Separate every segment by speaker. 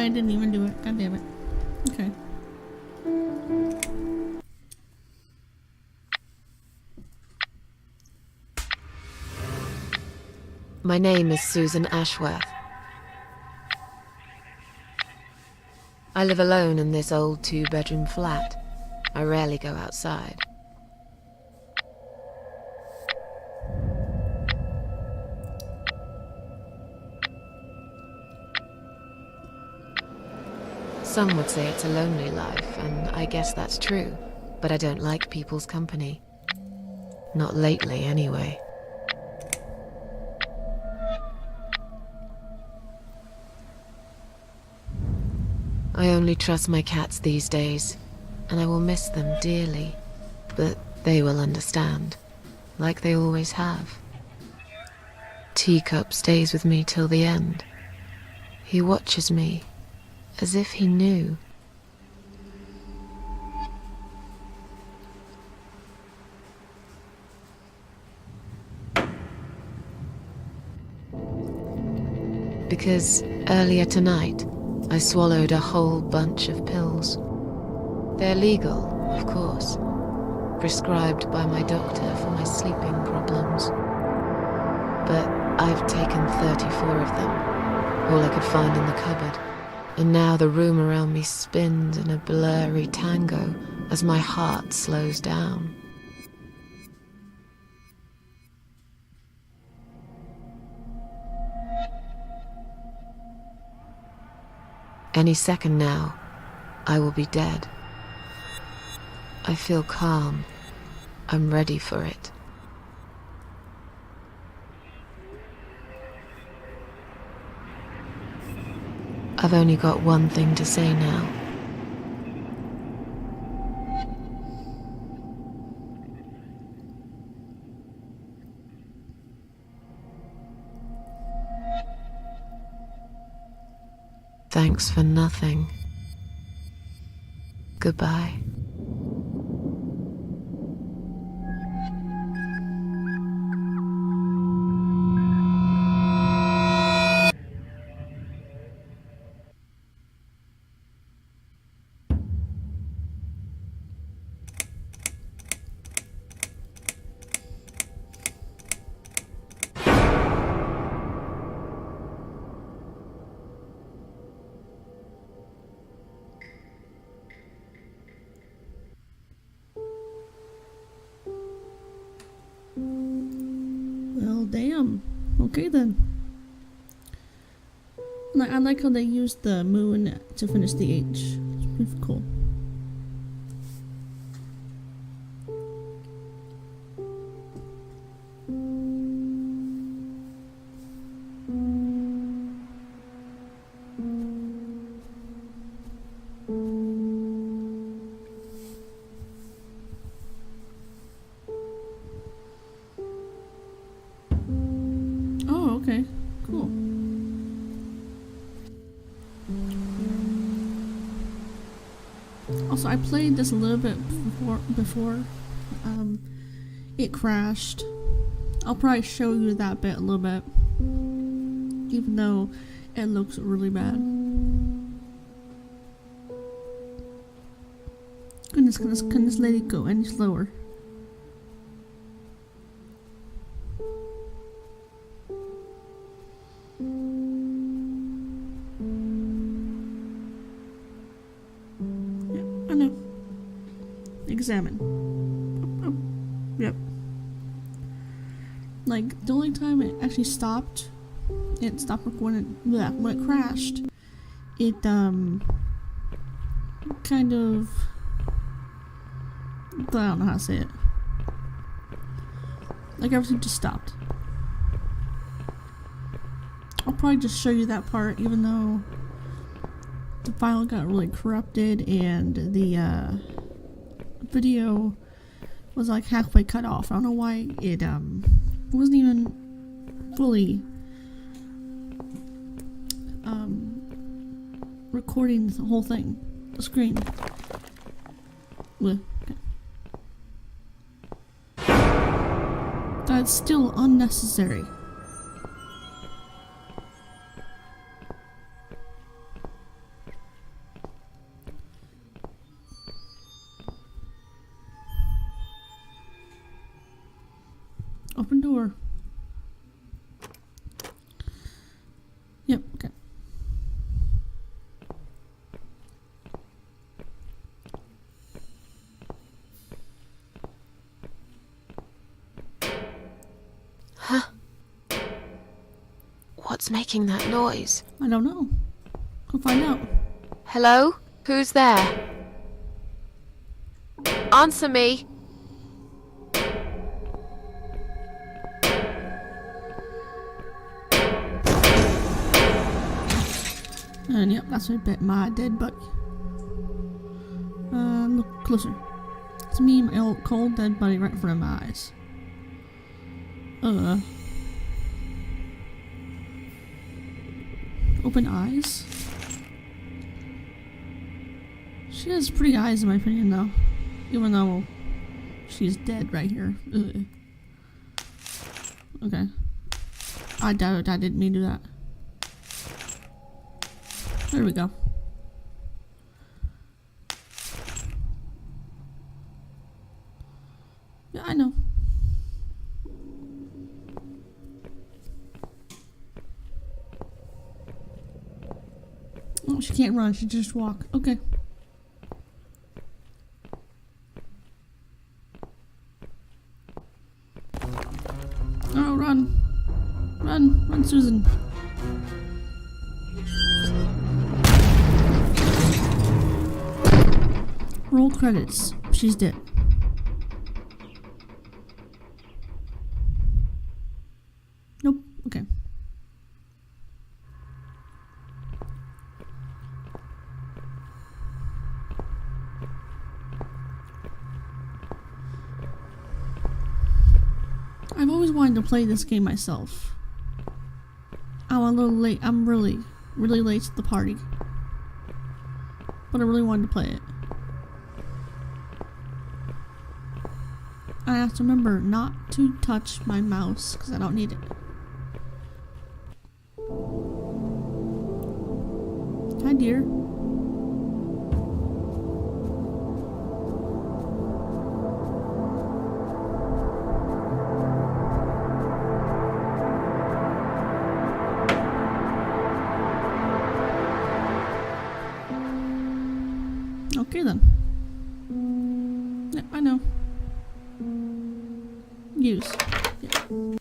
Speaker 1: I didn't even do it. God damn it. Okay.
Speaker 2: My name is Susan Ashworth. I live alone in this old 2-bedroom flat. I rarely go outside. Some would say it's a lonely life, and I guess that's true, but I don't like people's company. Not lately, anyway. I only trust my cats these days, and I will miss them dearly, but they will understand, like they always have. Teacup stays with me till the end. He watches me, as if he knew. Because earlier tonight, I swallowed a whole bunch of pills. They're legal, of course, prescribed by my doctor for my sleeping problems. But I've taken 34 of them, all I could find in the cupboard, and now the room around me spins in a blurry tango as my heart slows down. Any second now, I will be dead. I feel calm. I'm ready for it. I've only got one thing to say now. Thanks for nothing. Goodbye.
Speaker 1: Well, damn. Okay then. I like how they used the moon to finish the H. It's pretty cool. Oh, okay. Cool. Also, I played this a little bit before it crashed. I'll probably show you that bit a little bit, even though it looks really bad. Goodness, can this lady go any slower? I know. Examine. Oh, yep. Like, the only time it actually stopped, it stopped recording when it crashed. It, kind of, I don't know how to say it. Like, everything just stopped. I'll probably just show you that part, even though the file got really corrupted and the video was like halfway cut off. I don't know why it wasn't even fully recording the whole thing, the screen. Well, okay. That's still unnecessary. Open door. Yep, okay.
Speaker 2: Huh? What's making that noise?
Speaker 1: I don't know. Go find out.
Speaker 2: Hello? Who's there? Answer me!
Speaker 1: And yep, that's my dead buddy. Look closer. It's me, my old cold dead buddy right in front of my eyes. Open eyes? She has pretty eyes in my opinion though. Even though she's dead right here. Ugh. Okay. I doubt it, I didn't mean to do that. There we go. Yeah, I know. Oh, she can't run, she just walk. Okay. Oh, run. Run. Run, Susan. Roll credits. She's dead. Nope. Okay. I've always wanted to play this game myself. I'm a little late. I'm really late to the party. But I really wanted to play it. I have to remember not to touch my mouse because I don't need it. Hi, dear. Okay then. Yep, I know. Use. Yep.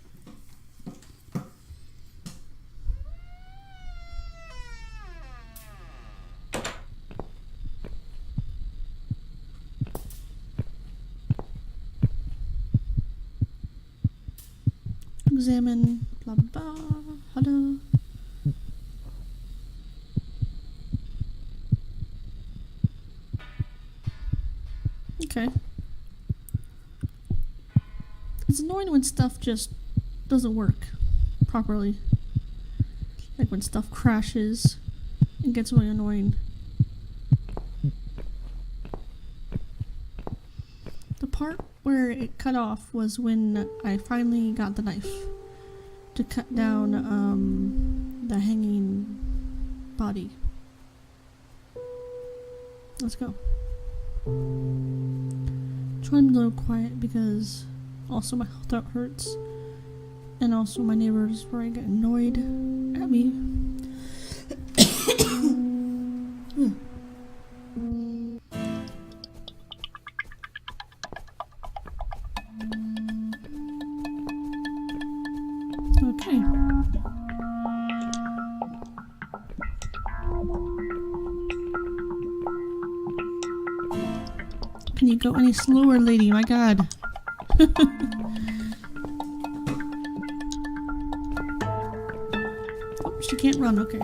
Speaker 1: Examine. Blah blah. Hello. Okay. It's annoying when stuff just doesn't work properly. Like when stuff crashes, it gets really annoying. The part where it cut off was when I finally got the knife to cut down the hanging body. Let's go. Trying to be a little quiet because also my throat hurts, and also my neighbors where I get annoyed at me. Okay. Can you go any slower, lady? My God. Oh, she can't run. Okay.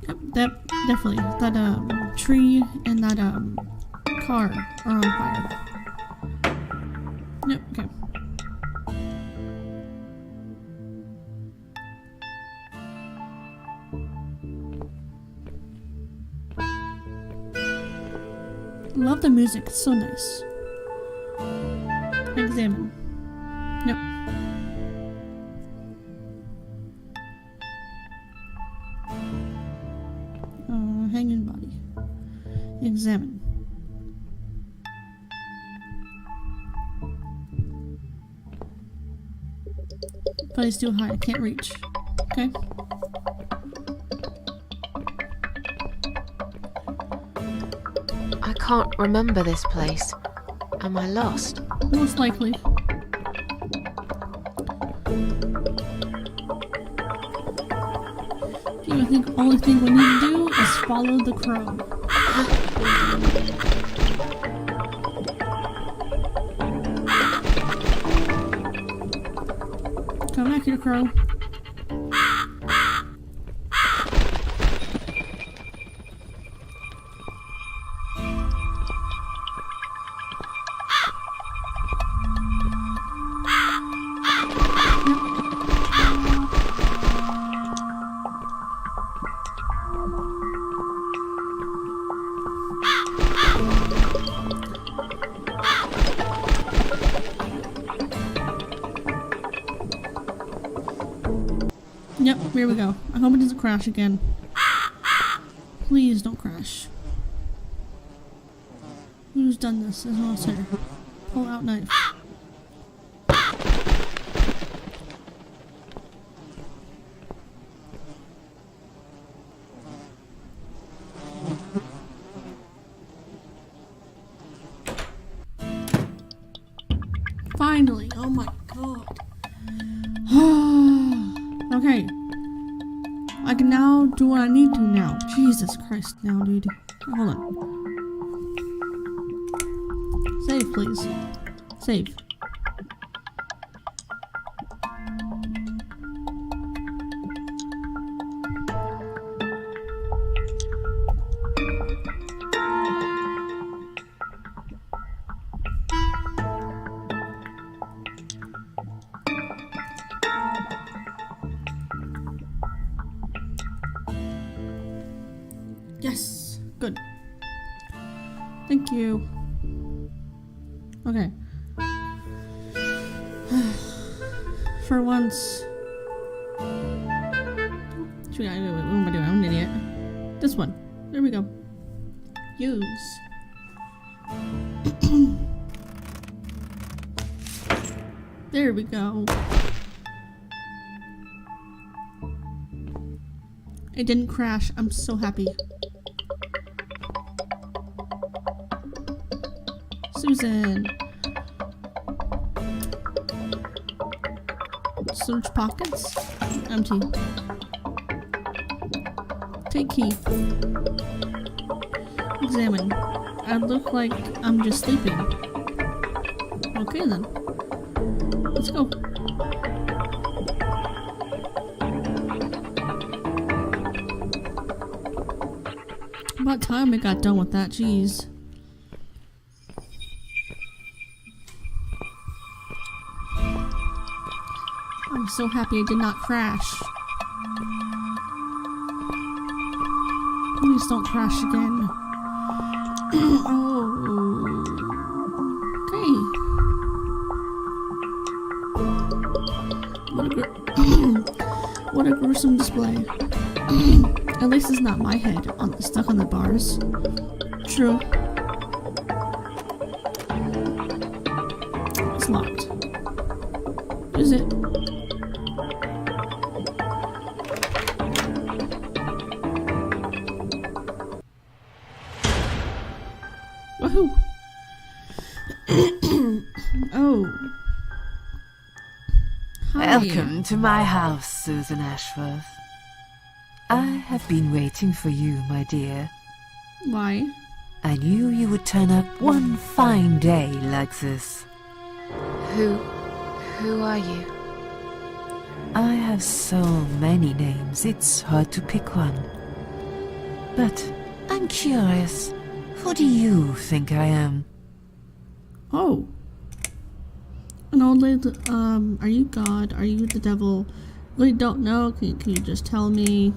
Speaker 1: Yep, that definitely. That tree and that car are on fire. Yep. Okay. Love the music, it's so nice. Examine. Yep. Hanging body. Examine. place too high. I can't reach. Okay.
Speaker 2: I can't remember this place. Am I lost?
Speaker 1: Most likely. I think the only thing we need to do is follow the crow. Come back here, crow. Yep, here we go. I hope it doesn't crash again. Please don't crash. Who's done this? There's no here. Pull out knife. Finally! Oh my god. Okay. I can now do what I need to now. Jesus Christ now, dude. Hold on. Save, please. Save. Yes! Good. Thank you. Okay. For once. Wait, what am I doing? I'm an idiot. This one. There we go. Use. There we go. It didn't crash. I'm so happy. Susan. Search pockets. Empty. Take key. Examine. I look like I'm just sleeping. Okay then. Let's go. About time I got done with that, jeez. I'm so happy I did not crash. Please don't crash again. Oh. Okay. What a gruesome display. At least it's not my head stuck on the bars. True. It's locked. Is it? Woohoo! Oh. Hi.
Speaker 3: Welcome to my house, Susan Ashworth. I have been waiting for you, my dear.
Speaker 1: Why?
Speaker 3: I knew you would turn up one fine day like this.
Speaker 2: Who are you?
Speaker 3: I have so many names, it's hard to pick one. But I'm curious, who do you think I am?
Speaker 1: Oh. An old lady, are you God? Are you the devil? Really don't know. Can you just tell me?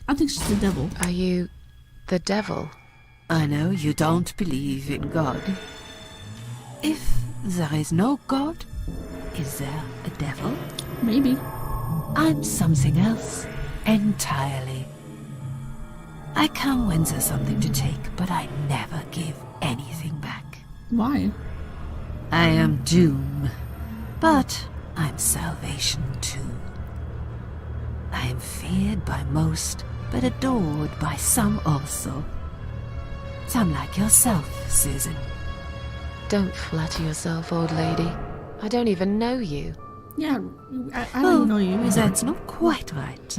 Speaker 1: I think she's the devil.
Speaker 2: Are you the devil?
Speaker 3: I know you don't believe in God. If there is no God, is there a devil?
Speaker 1: Maybe.
Speaker 3: I'm something else entirely. I come when there's something to take, but I never give anything back.
Speaker 1: Why?
Speaker 3: I am doom, but I'm salvation too. I am feared by most, but adored by some also. Some like yourself, Susan.
Speaker 2: Don't flatter yourself, old lady. I don't even know you.
Speaker 1: Yeah, I don't know you either.
Speaker 3: That's not quite right.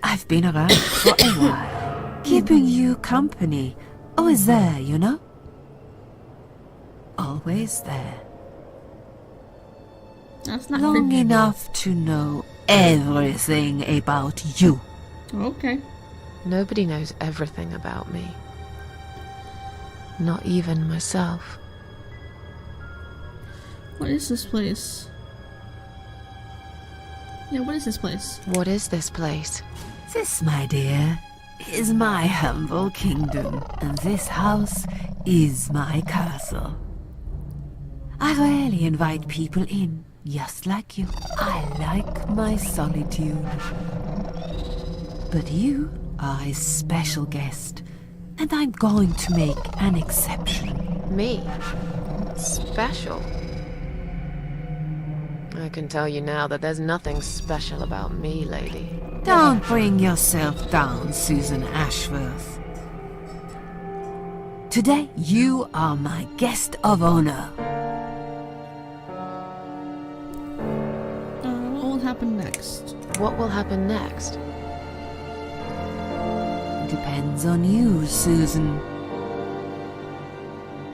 Speaker 3: I've been around for a while, keeping you company. Always there, you know? Always there.
Speaker 1: That's not
Speaker 3: Long
Speaker 1: fair.
Speaker 3: enough to know everything about you.
Speaker 1: Okay.
Speaker 2: Nobody knows everything about me. Not even myself.
Speaker 1: What is this place? Yeah, what is this place?
Speaker 2: What is this place?
Speaker 3: This, my dear, is my humble kingdom, and this house is my castle. I rarely invite people in, just like you. I like my solitude. But you are a special guest, and I'm going to make an exception.
Speaker 2: Me? Special? I can tell you now that there's nothing special about me, lady.
Speaker 3: Don't bring yourself down, Susan Ashworth. Today, you are my guest of honor.
Speaker 1: What will happen next?
Speaker 2: What will happen next?
Speaker 3: Depends on you, Susan.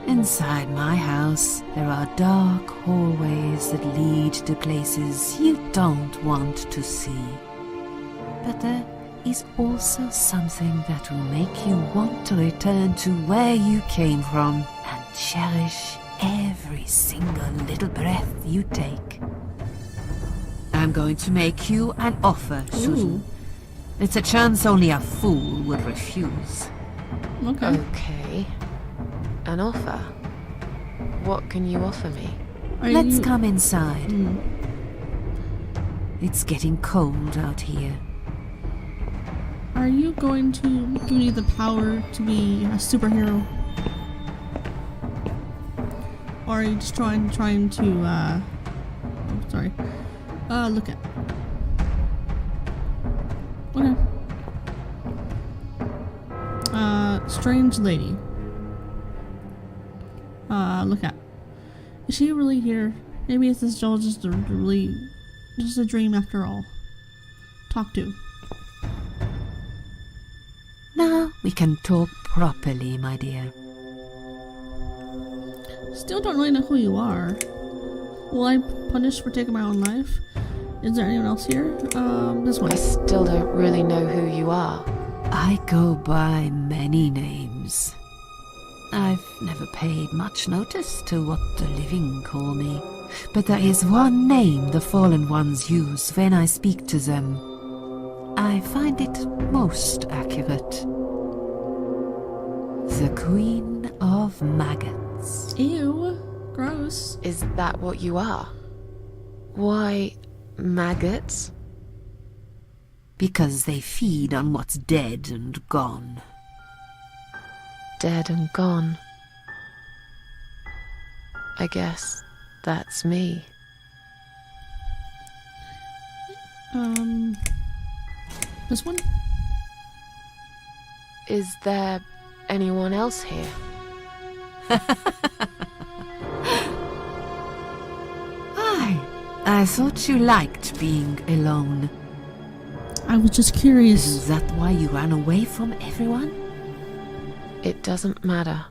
Speaker 3: Inside my house, there are dark hallways that lead to places you don't want to see. But there is also something that will make you want to return to where you came from and cherish every single little breath you take. I'm going to make you an offer, Susan.
Speaker 1: Ooh.
Speaker 3: It's a chance only a fool would refuse.
Speaker 1: Okay.
Speaker 2: Okay. An offer? What can you offer me?
Speaker 1: Are
Speaker 3: Let's
Speaker 1: you-
Speaker 3: come inside.
Speaker 1: Hmm.
Speaker 3: It's getting cold out here.
Speaker 1: Are you going to give me the power to be a superhero? Or are you just trying to, oh, sorry. Look at. Okay. Strange lady. Look at. Is she really here? Maybe it's this all just just a dream after all. Talk to.
Speaker 3: Now we can talk properly, my dear.
Speaker 1: Still don't really know who you are. Will I punish for taking my own life? Is there anyone else here? This one.
Speaker 2: I still don't really know who you are.
Speaker 3: I go by many names. I've never paid much notice to what the living call me. But there is one name the fallen ones use when I speak to them. I find it most accurate. The Queen of Maggots.
Speaker 1: Ew. Gross.
Speaker 2: Is that what you are? Why, maggots?
Speaker 3: Because they feed on what's dead and gone.
Speaker 2: Dead and gone. I guess that's me.
Speaker 1: This one?
Speaker 2: Is there anyone else here?
Speaker 3: I thought you liked being alone.
Speaker 1: I was just curious.
Speaker 3: Is that why you ran away from everyone?
Speaker 2: It doesn't matter.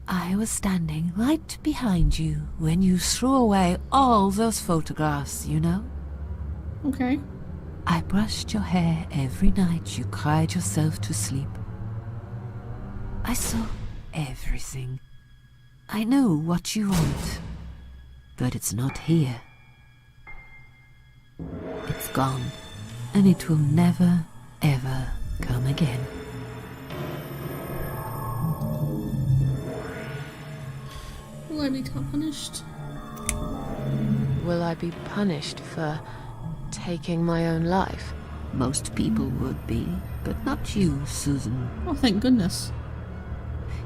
Speaker 3: I was standing right behind you when you threw away all those photographs, you know?
Speaker 1: Okay.
Speaker 3: I brushed your hair every night you cried yourself to sleep. I saw everything. I know what you want, but it's not here. It's gone, and it will never, ever come again.
Speaker 1: Will I be punished?
Speaker 2: Will I be punished for taking my own life?
Speaker 3: Most people would be, but not you, Susan.
Speaker 1: Oh, thank goodness.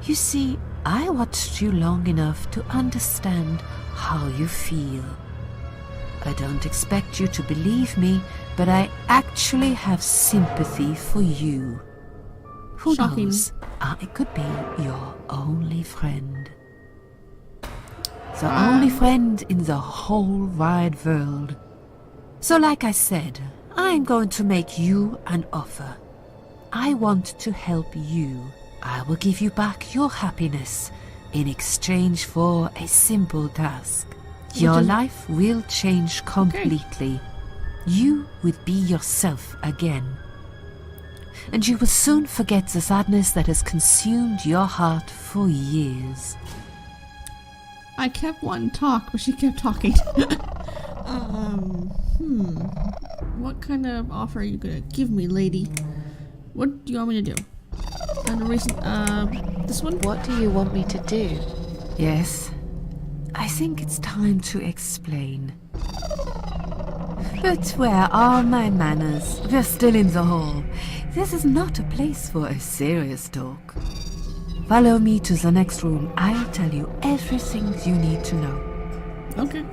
Speaker 3: You see, I watched you long enough to understand how you feel. I don't expect you to believe me, but I actually have sympathy for you. Who
Speaker 1: Shocking.
Speaker 3: knows? I could be your only friend. The only friend in the whole wide world. So like I said, I'm going to make you an offer. I want to help you. I will give you back your happiness in exchange for a simple task. Your life will change completely. You will be yourself again. And you will soon forget the sadness that has consumed your heart for years.
Speaker 1: I kept wanting to talk, but she kept talking. What kind of offer are you gonna give me, lady? What do you want me to do? And the reason, this one?
Speaker 2: What do you want me to do?
Speaker 3: Yes, I think it's time to explain. But where are my manners? We're still in the hall. This is not a place for a serious talk. Follow me to the next room. I'll tell you everything you need to know.
Speaker 1: Okay.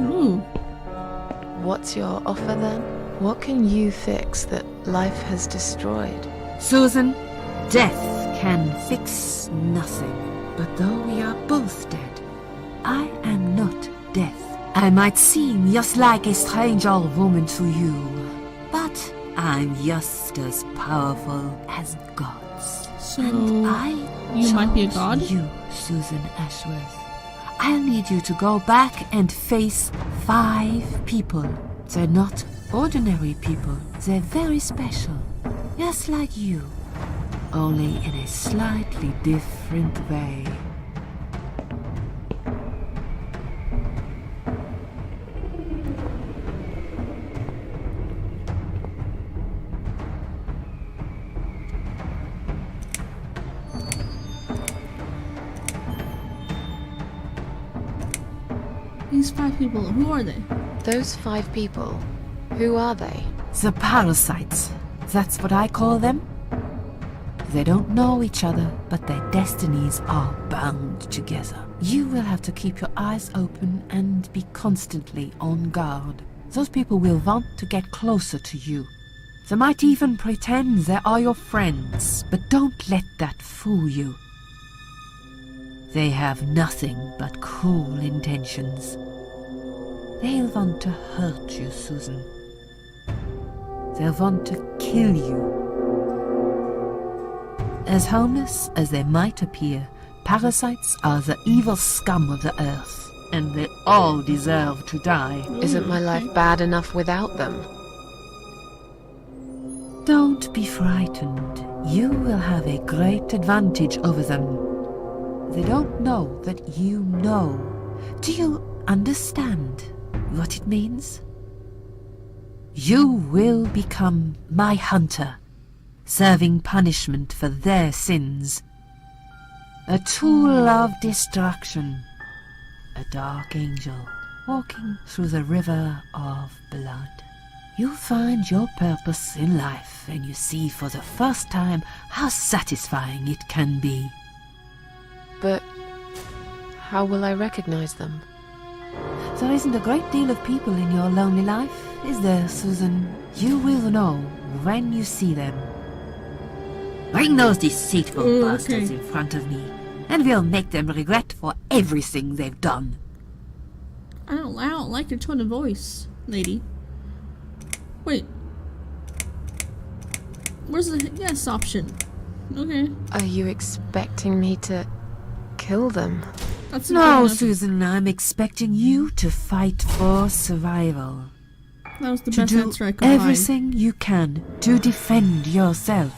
Speaker 1: Ooh.
Speaker 2: What's your offer then? What can you fix that life has destroyed?
Speaker 3: Susan, death can fix nothing. But though we are both dead, I am not death. I might seem just like a strange old woman to you, but I'm just as powerful as gods.
Speaker 1: So,
Speaker 3: And I
Speaker 1: you might be a
Speaker 3: chose
Speaker 1: god?
Speaker 3: You, Susan Ashworth. I'll need you to go back and face 5 people. They're not ordinary people. They're very special. Just like you. Only in a slightly different way.
Speaker 1: These 5 people, who are they?
Speaker 2: Those 5 people, who are they?
Speaker 3: The parasites. That's what I call them. They don't know each other, but their destinies are bound together. You will have to keep your eyes open and be constantly on guard. Those people will want to get closer to you. They might even pretend they are your friends, but don't let that fool you. They have nothing but cruel intentions. They'll want to hurt you, Susan. They'll want to kill you. As harmless as they might appear, parasites are the evil scum of the earth, and they all deserve to die.
Speaker 2: Isn't my life bad enough without them?
Speaker 3: Don't be frightened. You will have a great advantage over them. They don't know that you know. Do you understand what it means? You will become my hunter, serving punishment for their sins. A tool of destruction. A dark angel walking through the river of blood. You find your purpose in life and you see for the first time how satisfying it can be.
Speaker 2: But how will I recognize them?
Speaker 3: There isn't a great deal of people in your lonely life, is there, Susan? You will know when you see them. Bring those deceitful bastards in front of me, and we'll make them regret for everything they've done.
Speaker 1: I don't like your tone of voice, lady. Wait. Where's the yes option? Okay.
Speaker 2: Are you expecting me to kill them?
Speaker 1: That's
Speaker 3: No,
Speaker 1: good enough.
Speaker 3: Susan, I'm expecting you to fight for survival.
Speaker 1: That was the
Speaker 3: To
Speaker 1: best
Speaker 3: do
Speaker 1: answer I could find.
Speaker 3: everything you can to defend yourself.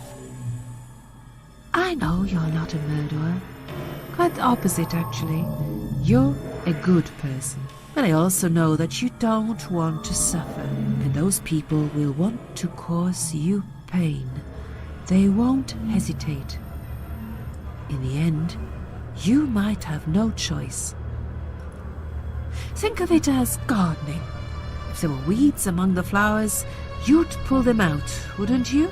Speaker 3: I know you're not a murderer. Quite the opposite, actually. You're a good person. But I also know that you don't want to suffer, and those people will want to cause you pain. They won't hesitate. In the end, you might have no choice. Think of it as gardening. If there were weeds among the flowers, you'd pull them out, wouldn't you?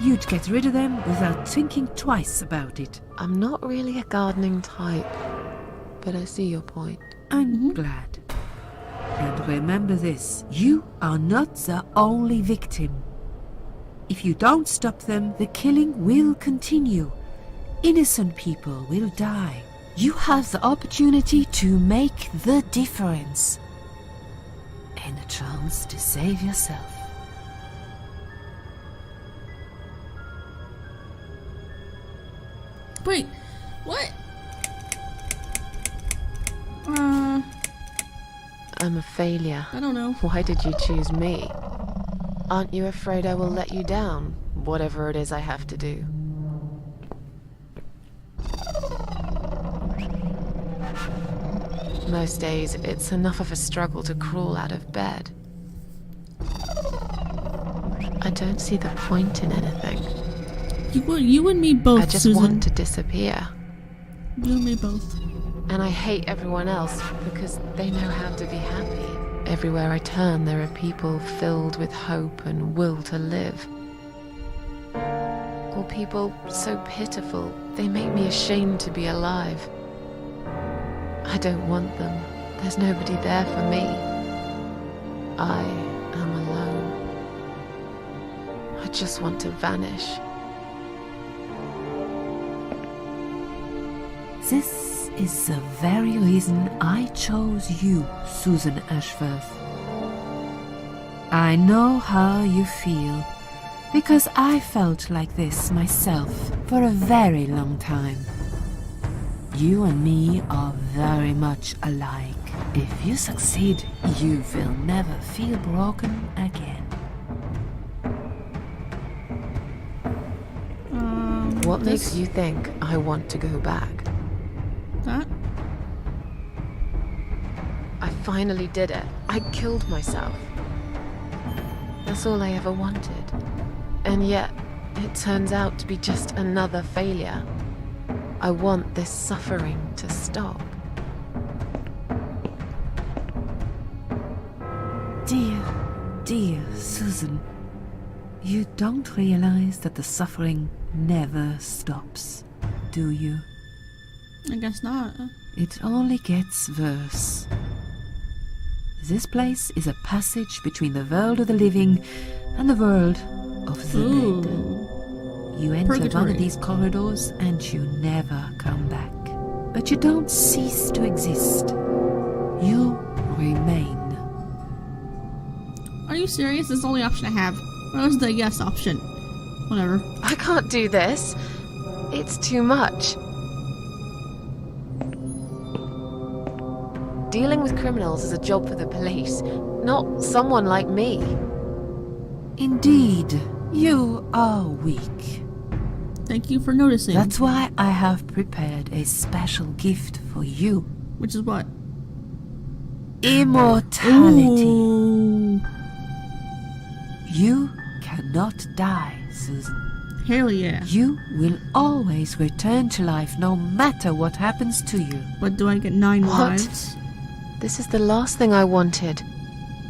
Speaker 3: You'd get rid of them without thinking twice about it.
Speaker 2: I'm not really a gardening type, but I see your point.
Speaker 3: I'm glad. And remember this, you are not the only victim. If you don't stop them, the killing will continue. Innocent people will die. You have the opportunity to make the difference. And a chance to save yourself.
Speaker 1: Wait, what?
Speaker 2: I'm a failure.
Speaker 1: I don't know.
Speaker 2: Why did you choose me? Aren't you afraid I will let you down, whatever it is I have to do? Most days, it's enough of a struggle to crawl out of bed. I don't see the point in anything.
Speaker 1: You and me both,
Speaker 2: I just
Speaker 1: Susan.
Speaker 2: want to disappear.
Speaker 1: You and me both.
Speaker 2: And I hate everyone else because they know how to be happy. Everywhere I turn, there are people filled with hope and will to live. Or people so pitiful, they make me ashamed to be alive. I don't want them. There's nobody there for me. I am alone. I just want to vanish.
Speaker 3: This is the very reason I chose you, Susan Ashworth. I know how you feel, because I felt like this myself for a very long time. You and me are very much alike. If you succeed, you will never feel broken again.
Speaker 2: What
Speaker 1: this-
Speaker 2: makes you think I want to go back?
Speaker 1: That?
Speaker 2: I finally did it. I killed myself. That's all I ever wanted. And yet, it turns out to be just another failure. I want this suffering to stop.
Speaker 3: Dear Susan, you don't realize that the suffering never stops, do you?
Speaker 1: I guess not.
Speaker 3: It only gets worse. This place is a passage between the world of the living and the world of the dead.
Speaker 1: Ooh.
Speaker 3: You enter one
Speaker 1: Purgatory.
Speaker 3: of these corridors and you never come back. But you don't cease to exist. You remain.
Speaker 1: Are you serious? It's the only option I have. What was the yes option? Whatever.
Speaker 2: I can't do this. It's too much. Dealing with criminals is a job for the police, not someone like me.
Speaker 3: Indeed, you are weak.
Speaker 1: Thank you for noticing.
Speaker 3: That's why I have prepared a special gift for you.
Speaker 1: Which is what?
Speaker 3: Immortality.
Speaker 1: Ooh.
Speaker 3: You cannot die, Susan.
Speaker 1: Hell yeah.
Speaker 3: You will always return to life no matter what happens to you.
Speaker 1: But do I get 9
Speaker 2: What?
Speaker 1: lives?
Speaker 2: This is the last thing I wanted.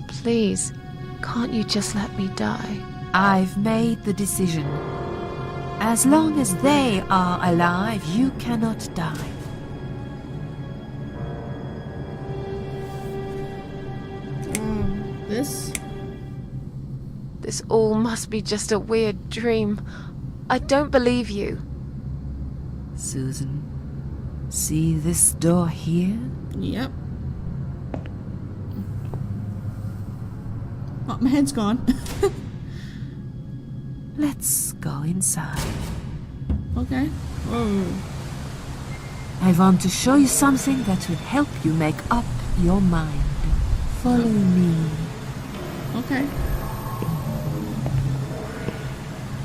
Speaker 2: Please, can't you just let me die?
Speaker 3: I've made the decision. As long as they are alive, you cannot die.
Speaker 1: This?
Speaker 2: This all must be just a weird dream. I don't believe you.
Speaker 3: Susan, see this door here?
Speaker 1: Yep. Oh, my head's gone.
Speaker 3: Let's go inside.
Speaker 1: Okay. Whoa.
Speaker 3: I want to show you something that will help you make up your mind. Follow me.
Speaker 1: Okay.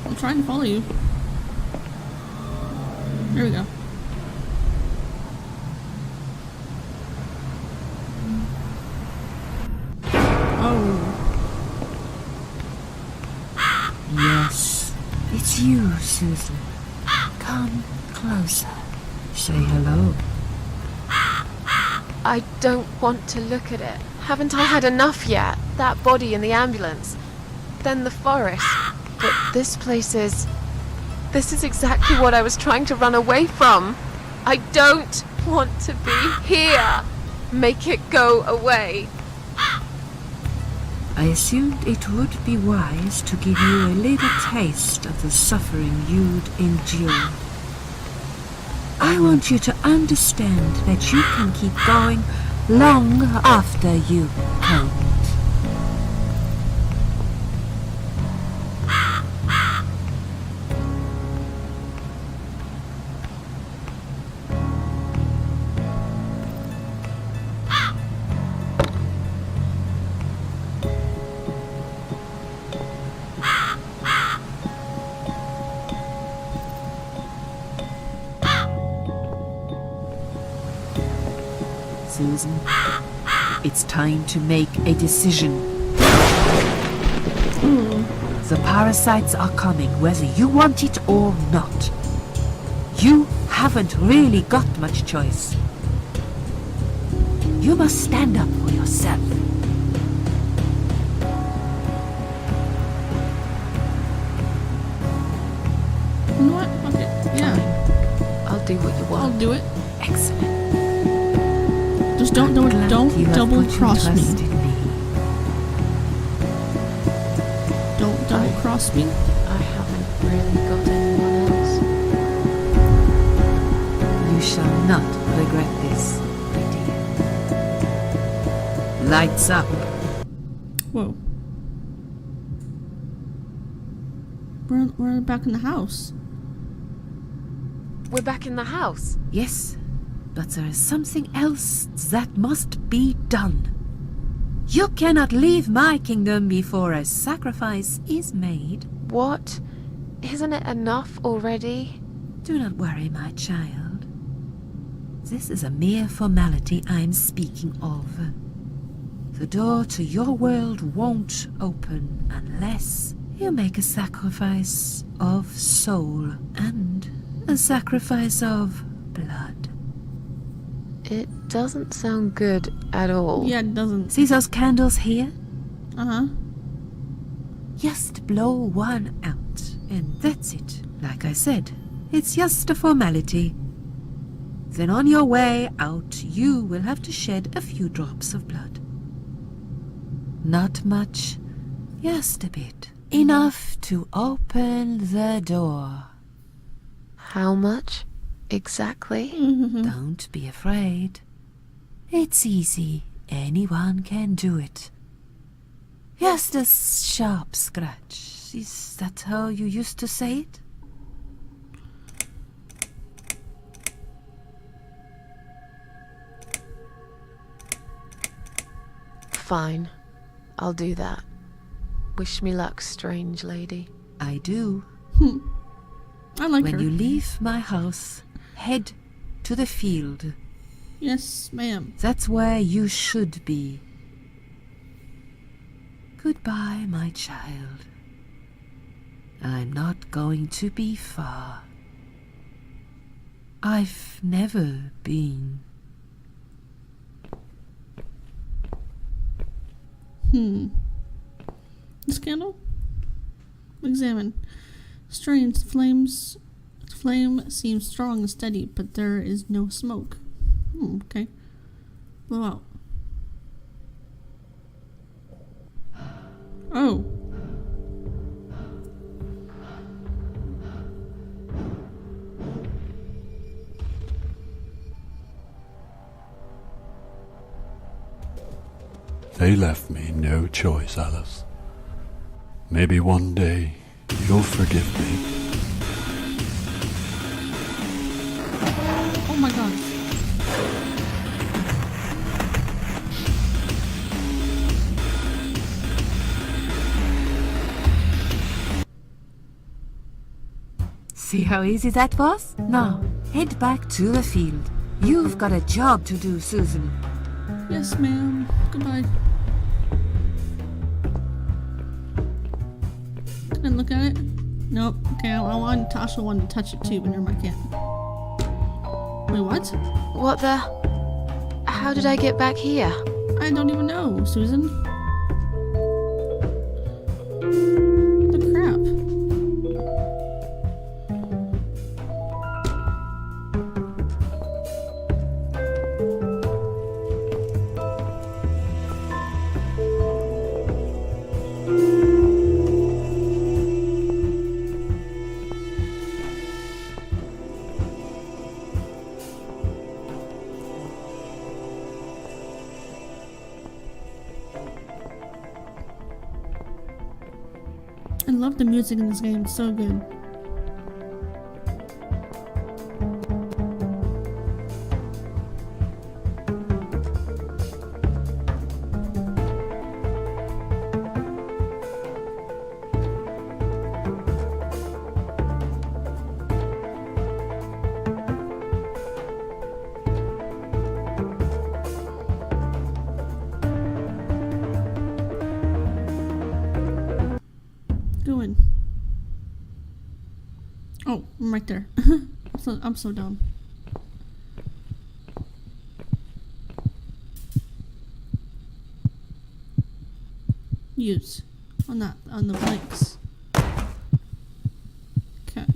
Speaker 1: I'm trying to follow you. There we go. Oh.
Speaker 3: Yes, it's you, Susan. Come closer. Say hello.
Speaker 2: I don't want to look at it. Haven't I had enough yet? That body in the ambulance. Then the forest. But this place is... This is exactly what I was trying to run away from. I don't want to be here. Make it go away.
Speaker 3: I assumed it would be wise to give you a little taste of the suffering you'd endure. I want you to understand that you can keep going long after you can't. Susan, it's time to make a decision. The parasites are coming, whether you want it or not. You haven't really got much choice. You must stand up for yourself.
Speaker 1: You know what? Fuck it. Yeah,
Speaker 2: I'll do what you
Speaker 1: I'll
Speaker 2: want.
Speaker 1: do it.
Speaker 3: Excellent.
Speaker 1: Just don't
Speaker 3: I'm glad
Speaker 1: don't
Speaker 3: you have
Speaker 1: double
Speaker 3: put your
Speaker 1: cross
Speaker 3: trust
Speaker 1: me.
Speaker 3: in me.
Speaker 1: Don't double cross me.
Speaker 2: I haven't really got anyone else.
Speaker 3: You shall not regret this, my dear. Lights up.
Speaker 1: Whoa. We're back in the house.
Speaker 2: We're back in the house.
Speaker 3: Yes, but there is something else that must be done. You cannot leave my kingdom before a sacrifice is made.
Speaker 2: What? Isn't it enough already?
Speaker 3: Do not worry, my child. This is a mere formality I'm speaking of. The door to your world won't open unless you make a sacrifice of soul and a sacrifice of blood.
Speaker 2: It doesn't sound good at all.
Speaker 1: Yeah, it doesn't.
Speaker 3: See those candles here?
Speaker 1: Uh-huh.
Speaker 3: Just blow one out, and that's it. Like I said, it's just a formality. Then on your way out, you will have to shed a few drops of blood. Not much, just a bit. Enough to open the door.
Speaker 2: How much? Exactly?
Speaker 3: Don't be afraid. It's easy. Anyone can do it. Just a sharp scratch. Is that how you used to say it?
Speaker 2: Fine. I'll do that. Wish me luck, strange lady.
Speaker 3: I do.
Speaker 1: I like
Speaker 3: When
Speaker 1: her.
Speaker 3: you leave my house, head to the field.
Speaker 1: Yes, ma'am.
Speaker 3: That's where you should be. Goodbye, my child. I'm not going to be far. I've never been.
Speaker 1: This candle? Examine. Strange. Flame seems strong and steady, but there is no smoke. Okay. Blow out. Oh.
Speaker 4: They left me no choice, Alice. Maybe one day you'll forgive me.
Speaker 1: Oh my god.
Speaker 3: See how easy that was? Now, head back to the field. You've got a job to do, Susan.
Speaker 1: Yes, ma'am. Goodbye. Can I look at it? Nope. Okay, I want Tasha wanted to touch it too, but never mind, I can't. Wait, what?
Speaker 2: What the? How did I get back here?
Speaker 1: I don't even know, Susan. The crap. I love the music in this game, it's so good. Going. Oh, I'm right there. I'm so dumb. Use on the blanks. Okay.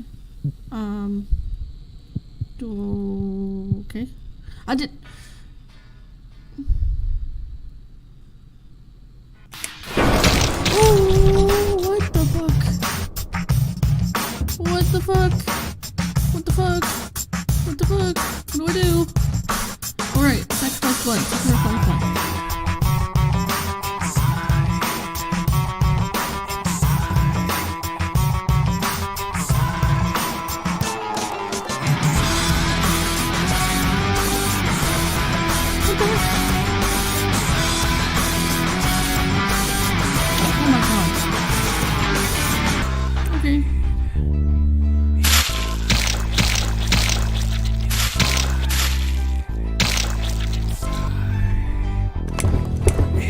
Speaker 1: Okay. I did. What the fuck? What the fuck? What the fuck? What the fuck? What do I do? Alright, sacrifice blood. Sacrifice blood. What the heck? Oh my god. Okay.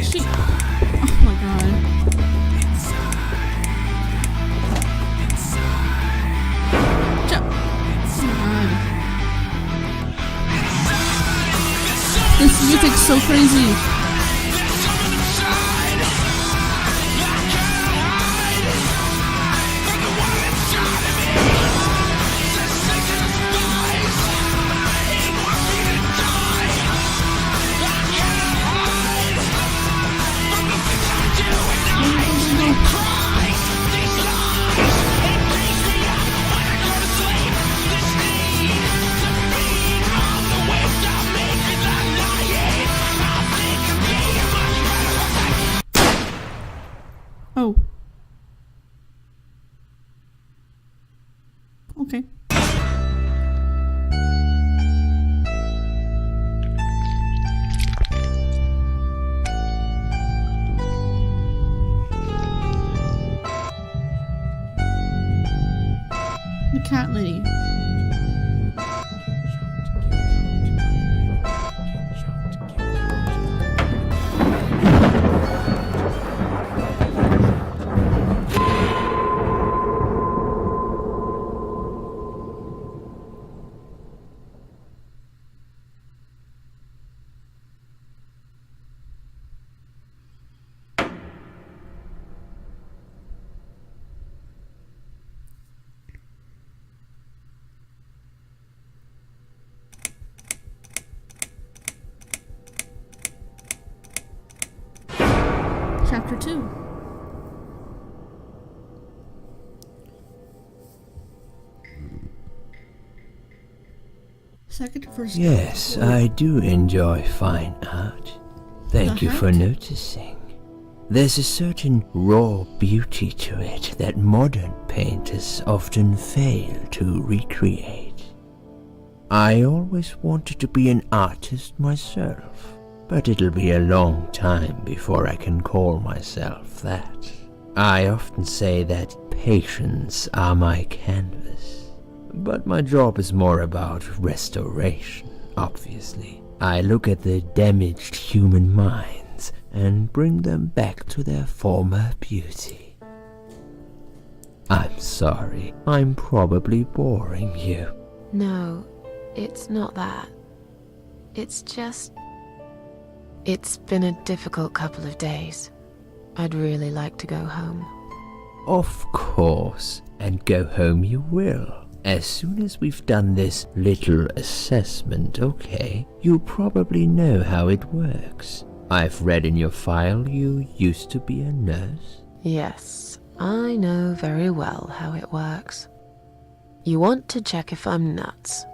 Speaker 1: Shit. Oh my god. Oh my god. This music's so crazy. Oh. Okay. The cat lady. Chapter 2. Second first.
Speaker 5: Yes, I do enjoy fine art. Thank you for noticing. There's a certain raw beauty to it that modern painters often fail to recreate. I always wanted to be an artist myself, but it'll be a long time before I can call myself that. I often say that patients are my canvas, but my job is more about restoration, obviously. I look at the damaged human minds and bring them back to their former beauty. I'm sorry, I'm probably boring you.
Speaker 2: No, it's not that. It's just It's been a difficult couple of days. I'd really like to go home.
Speaker 5: Of course, and go home you will. As soon as we've done this little assessment, okay? You'll probably know how it works. I've read in your file you used to be a nurse.
Speaker 2: Yes, I know very well how it works. You want to check if I'm nuts?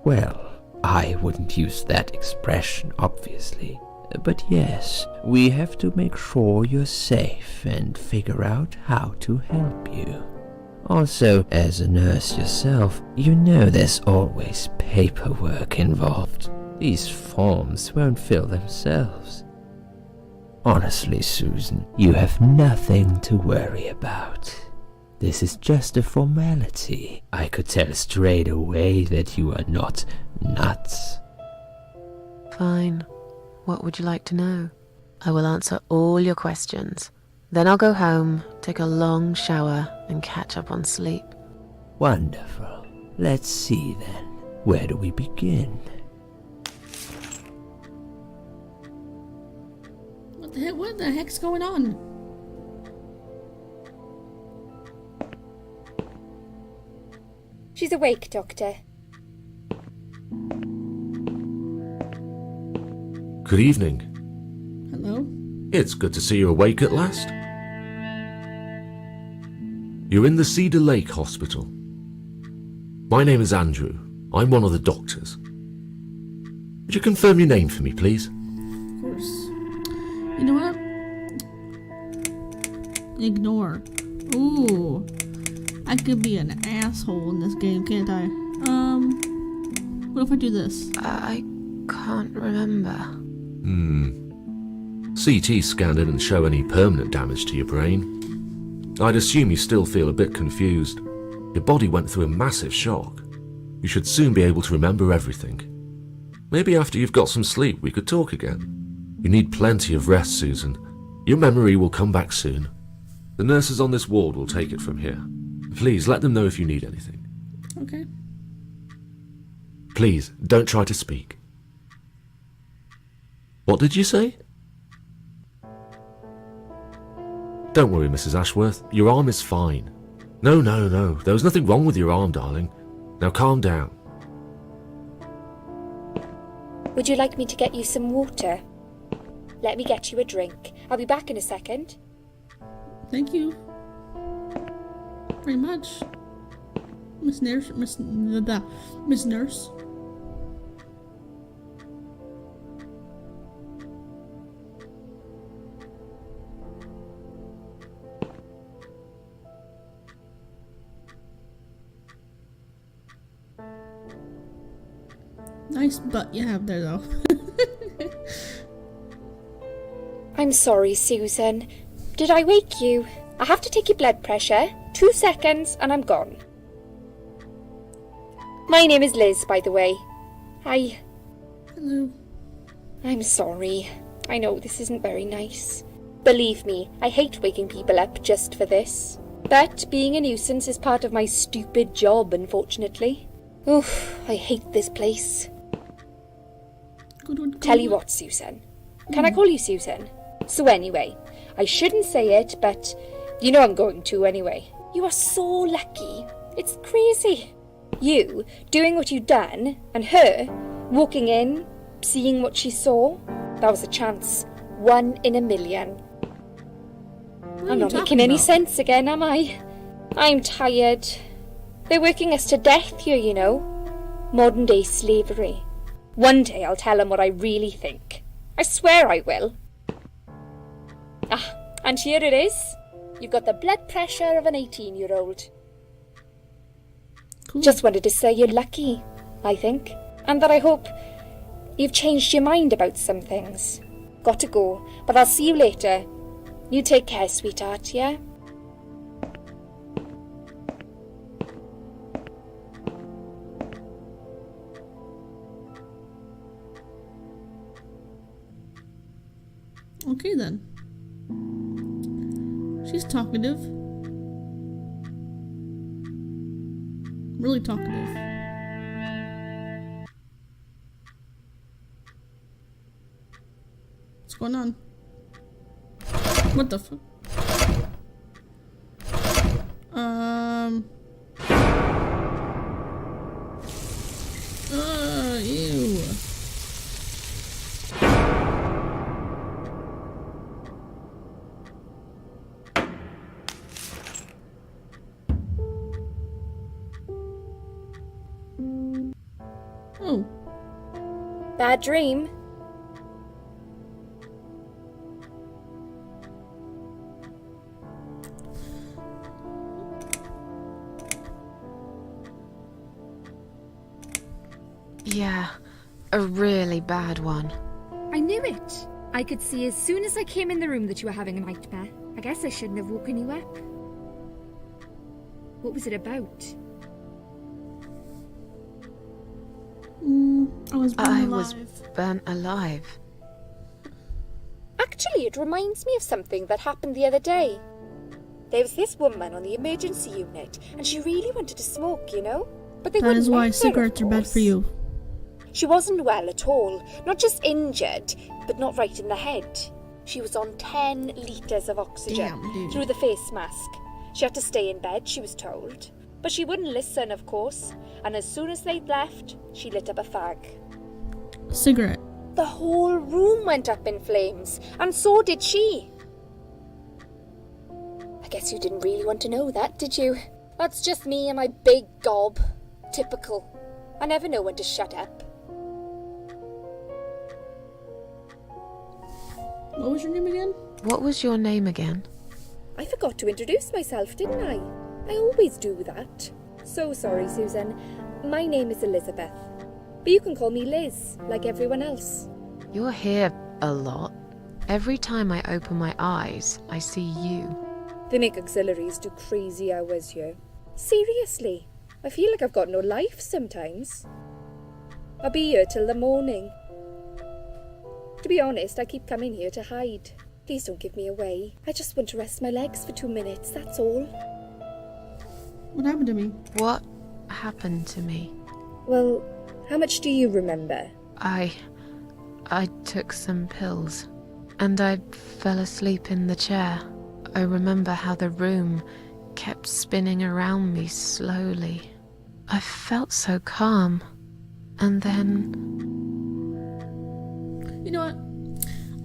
Speaker 5: Well, I wouldn't use that expression, obviously. But yes, we have to make sure you're safe and figure out how to help you. Also, as a nurse yourself, you know there's always paperwork involved. These forms won't fill themselves. Honestly, Susan, you have nothing to worry about. This is just a formality. I could tell straight away that you are not nuts.
Speaker 2: Fine. What would you like to know? I will answer all your questions. Then I'll go home, take a long shower, and catch up on sleep.
Speaker 5: Wonderful. Let's see then. Where do we begin?
Speaker 1: What the heck's going on?
Speaker 6: She's awake, Doctor.
Speaker 7: Good evening.
Speaker 1: Hello?
Speaker 7: It's good to see you awake at last. You're in the Cedar Lake Hospital. My name is Andrew. I'm one of the doctors. Would you confirm your name for me, please?
Speaker 1: Of course. You know what? Ignore. Ooh. I could be an asshole in this game, can't I? What if I do this?
Speaker 2: I can't remember.
Speaker 7: CT scan didn't show any permanent damage to your brain. I'd assume you still feel a bit confused. Your body went through a massive shock. You should soon be able to remember everything. Maybe after you've got some sleep, we could talk again. You need plenty of rest, Susan. Your memory will come back soon. The nurses on this ward will take it from here. Please, let them know if you need anything.
Speaker 1: Okay.
Speaker 7: Please, don't try to speak. What did you say? Don't worry, Mrs. Ashworth. Your arm is fine. No. There was nothing wrong with your arm, darling. Now calm down.
Speaker 6: Would you like me to get you some water? Let me get you a drink. I'll be back in a second.
Speaker 1: Thank you. Very much. Miss Nurse. Miss Nurse. Nice butt you have there, though.
Speaker 6: I'm sorry, Susan. Did I wake you? I have to take your blood pressure. 2 seconds and I'm gone. My name is Liz, by the way. Hi.
Speaker 1: Hello.
Speaker 6: I'm sorry. I know this isn't very nice. Believe me, I hate waking people up just for this. But being a nuisance is part of my stupid job, unfortunately. Oof, I hate this place.
Speaker 1: Good one.
Speaker 6: Tell you what, Susan. Can I call you Susan? So anyway, I shouldn't say it, but you know I'm going to anyway. You are so lucky. It's crazy. You doing what you've done, and her walking in, seeing what she saw. That was a chance. 1 in a million. I'm not making any sense again, am I? I'm tired. They're working us to death here, you know. Modern day slavery. One day I'll tell them what I really think. I swear I will. Ah, and here it is. You've got the blood pressure of an 18-year-old.
Speaker 1: Cool.
Speaker 6: Just wanted to say you're lucky, I think. And that I hope you've changed your mind about some things. Got to go, but I'll see you later. You take care, sweetheart, yeah?
Speaker 1: Okay then. She's talkative. Really talkative. going on? What the fuck? Ew. Oh.
Speaker 6: Bad dream?
Speaker 2: Yeah, a really bad one.
Speaker 6: I knew it. I could see as soon as I came in the room that you were having a nightmare. I guess I shouldn't have woken you up. What was it about?
Speaker 1: I was burnt
Speaker 2: I
Speaker 1: alive.
Speaker 2: was burnt alive.
Speaker 6: Actually, it reminds me of something that happened the other day. There was this woman on the emergency unit, and she really wanted to smoke, you know? But they
Speaker 1: That
Speaker 6: wouldn't
Speaker 1: is why
Speaker 6: let her,
Speaker 1: cigarettes
Speaker 6: of
Speaker 1: are bad
Speaker 6: course.
Speaker 1: for you.
Speaker 6: She wasn't well at all. Not just injured, but not right in the head. She was on 10 litres of oxygen
Speaker 1: Damn, dude.
Speaker 6: through the face mask. She had to stay in bed, she was told. But she wouldn't listen, of course. And as soon as they'd left, she lit up a fag.
Speaker 1: Cigarette.
Speaker 6: The whole room went up in flames, and so did she. I guess you didn't really want to know that, did you? That's just me and my big gob. Typical. I never know when to shut up.
Speaker 1: What was your name again?
Speaker 2: What was your name again?
Speaker 6: I forgot to introduce myself, didn't I? I always do that. So sorry, Susan. My name is Elizabeth. But you can call me Liz, like everyone else.
Speaker 2: You're here a lot. Every time I open my eyes, I see you.
Speaker 6: They make auxiliaries do crazy hours here. Seriously, I feel like I've got no life sometimes. I'll be here till the morning. To be honest, I keep coming here to hide. Please don't give me away. I just want to rest my legs for 2 minutes, that's all.
Speaker 1: What happened to me?
Speaker 2: What happened to me?
Speaker 6: Well, how much do you remember?
Speaker 2: I took some pills, and I fell asleep in the chair. I remember how the room kept spinning around me slowly. I felt so calm, and then
Speaker 1: You know what?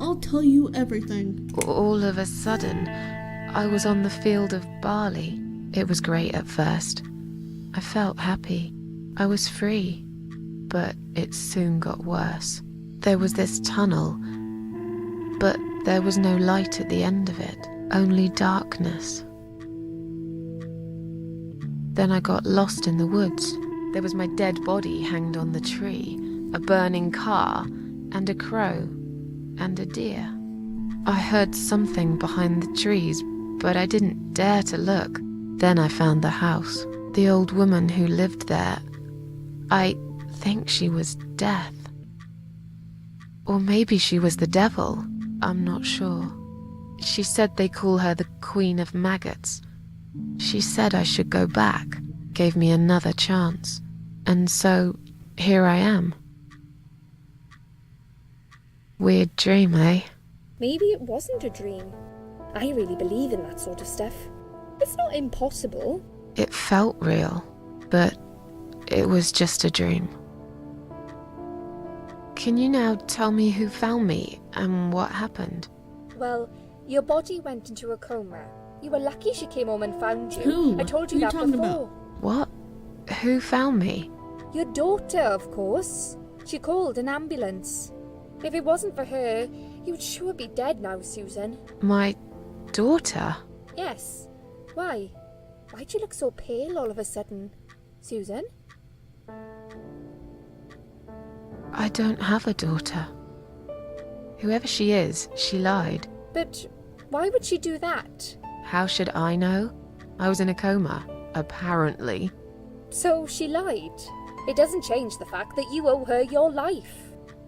Speaker 1: I'll tell you everything.
Speaker 2: all of a sudden, I was on the field of barley. It was great at first. I felt happy. I was free. But it soon got worse. There was this tunnel, but there was no light at the end of it, only darkness. Then I got lost in the woods. There was my dead body hanged on the tree, a burning car, and a crow, and a deer. I heard something behind the trees, but I didn't dare to look. Then I found the house. The old woman who lived there, I think she was Death. Or maybe she was the devil. I'm not sure. She said they call her the Queen of Maggots. She said I should go back, gave me another chance. And so, here I am. Weird dream, eh?
Speaker 6: Maybe it wasn't a dream. I really believe in that sort of stuff. It's not impossible.
Speaker 2: It felt real, but it was just a dream. Can you now tell me who found me and what happened?
Speaker 6: Well, your body went into a coma. You were lucky she came home and found you.
Speaker 1: Who?
Speaker 6: I told
Speaker 1: Who
Speaker 6: you
Speaker 1: you
Speaker 6: that
Speaker 1: talking
Speaker 6: before.
Speaker 1: about?
Speaker 2: What? Who found me?
Speaker 6: Your daughter, of course. She called an ambulance. If it wasn't for her, you would sure be dead now, Susan.
Speaker 2: My daughter?
Speaker 6: Yes. Why? Why'd you look so pale all of a sudden? Susan?
Speaker 2: I don't have a daughter. Whoever she is, she lied.
Speaker 6: But why would she do that?
Speaker 2: How should I know? I was in a coma, apparently.
Speaker 6: So she lied. It doesn't change the fact that you owe her your life.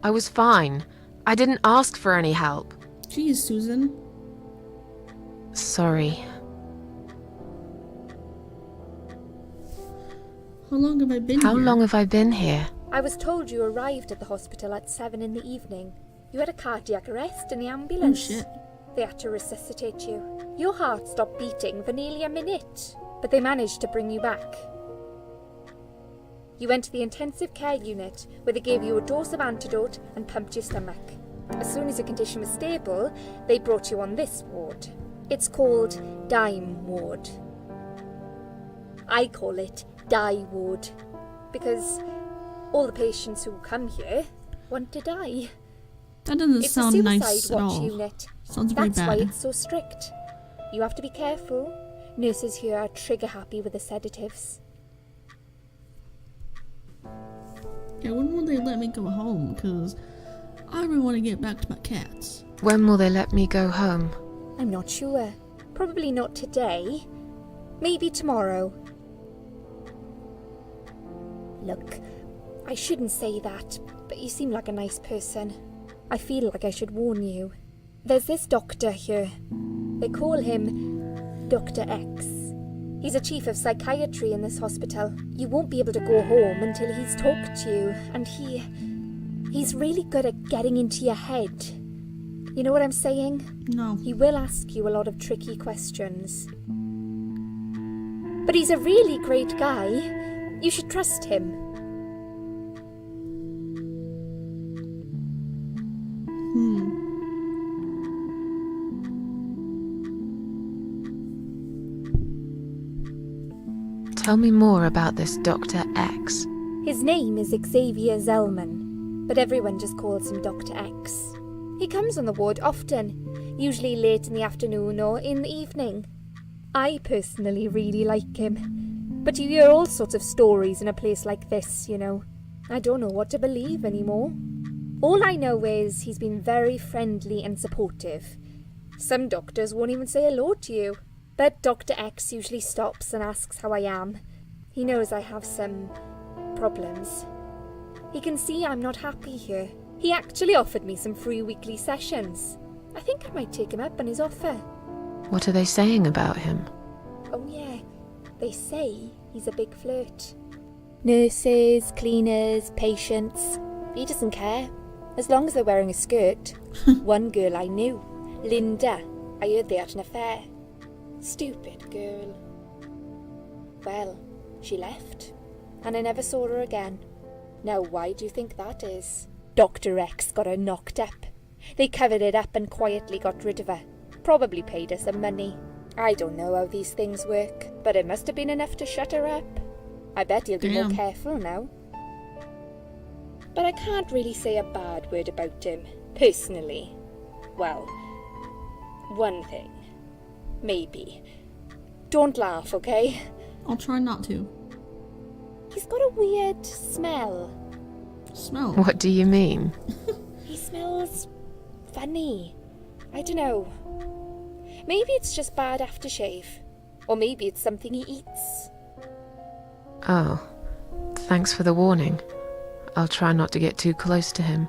Speaker 2: I was fine. I didn't ask for any help.
Speaker 1: Jeez, Susan.
Speaker 2: Sorry.
Speaker 1: How long have I been
Speaker 2: How
Speaker 1: here?
Speaker 2: long have I been here?
Speaker 6: I was told you arrived at the hospital at 7 in the evening. You had a cardiac arrest in the
Speaker 1: Oh
Speaker 6: ambulance.
Speaker 1: shit.
Speaker 6: They had to resuscitate you. Your heart stopped beating for nearly a minute, but they managed to bring you back. You went to the intensive care unit, where they gave you a dose of antidote and pumped your stomach. As soon as your condition was stable, they brought you on this ward. It's called Dime Ward. I call it Die Ward, because all the patients who come here want to die.
Speaker 1: That doesn't
Speaker 6: It's a
Speaker 1: sound
Speaker 6: suicide
Speaker 1: nice at
Speaker 6: watch
Speaker 1: all.
Speaker 6: unit.
Speaker 1: Sounds very
Speaker 6: That's why
Speaker 1: bad.
Speaker 6: it's so strict. You have to be careful. Nurses here are trigger happy with the sedatives.
Speaker 1: Yeah, when will they let me go home? Because I really want to get back to my cats.
Speaker 2: When will they let me go home?
Speaker 6: I'm not sure. Probably not today. Maybe tomorrow. Look, I shouldn't say that, but you seem like a nice person. I feel like I should warn you. There's this doctor here. They call him Dr. X. He's a chief of psychiatry in this hospital. You won't be able to go home until he's talked to you, and he's really good at getting into your head. You know what I'm saying?
Speaker 1: No.
Speaker 6: He will ask you a lot of tricky questions. But he's a really great guy. You should trust him.
Speaker 2: Tell me more about this Dr. X.
Speaker 6: His name is Xavier Zellman, but everyone just calls him Dr. X. He comes on the ward often, usually late in the afternoon or in the evening. I personally really like him, but you hear all sorts of stories in a place like this, you know. I don't know what to believe anymore. All I know is he's been very friendly and supportive. Some doctors won't even say hello to you, but Dr. X usually stops and asks how I am. He knows I have some problems. He can see I'm not happy here. He actually offered me some free weekly sessions. I think I might take him up on his offer.
Speaker 2: What are they saying about him?
Speaker 6: Oh yeah, they say he's a big flirt. Nurses, cleaners, patients. He doesn't care, as long as they're wearing a skirt. One girl I knew, Linda, I heard they had an affair. Stupid girl. Well, she left, and I never saw her again. Now why do you think that is? Dr. X got her knocked up. They covered it up and quietly got rid of her. Probably paid her some money. I don't know how these things work, but it must have been enough to shut her up. I bet he'll be more
Speaker 1: Damn.
Speaker 6: careful now. But I can't really say a bad word about him, personally. Well, one thing. Maybe. Don't laugh, okay?
Speaker 1: I'll try not to.
Speaker 6: He's got a weird smell.
Speaker 1: Smell.
Speaker 2: What do you mean?
Speaker 6: He smells funny. I don't know. Maybe it's just bad aftershave. Or maybe it's something he eats.
Speaker 2: Oh, thanks for the warning. I'll try not to get too close to him.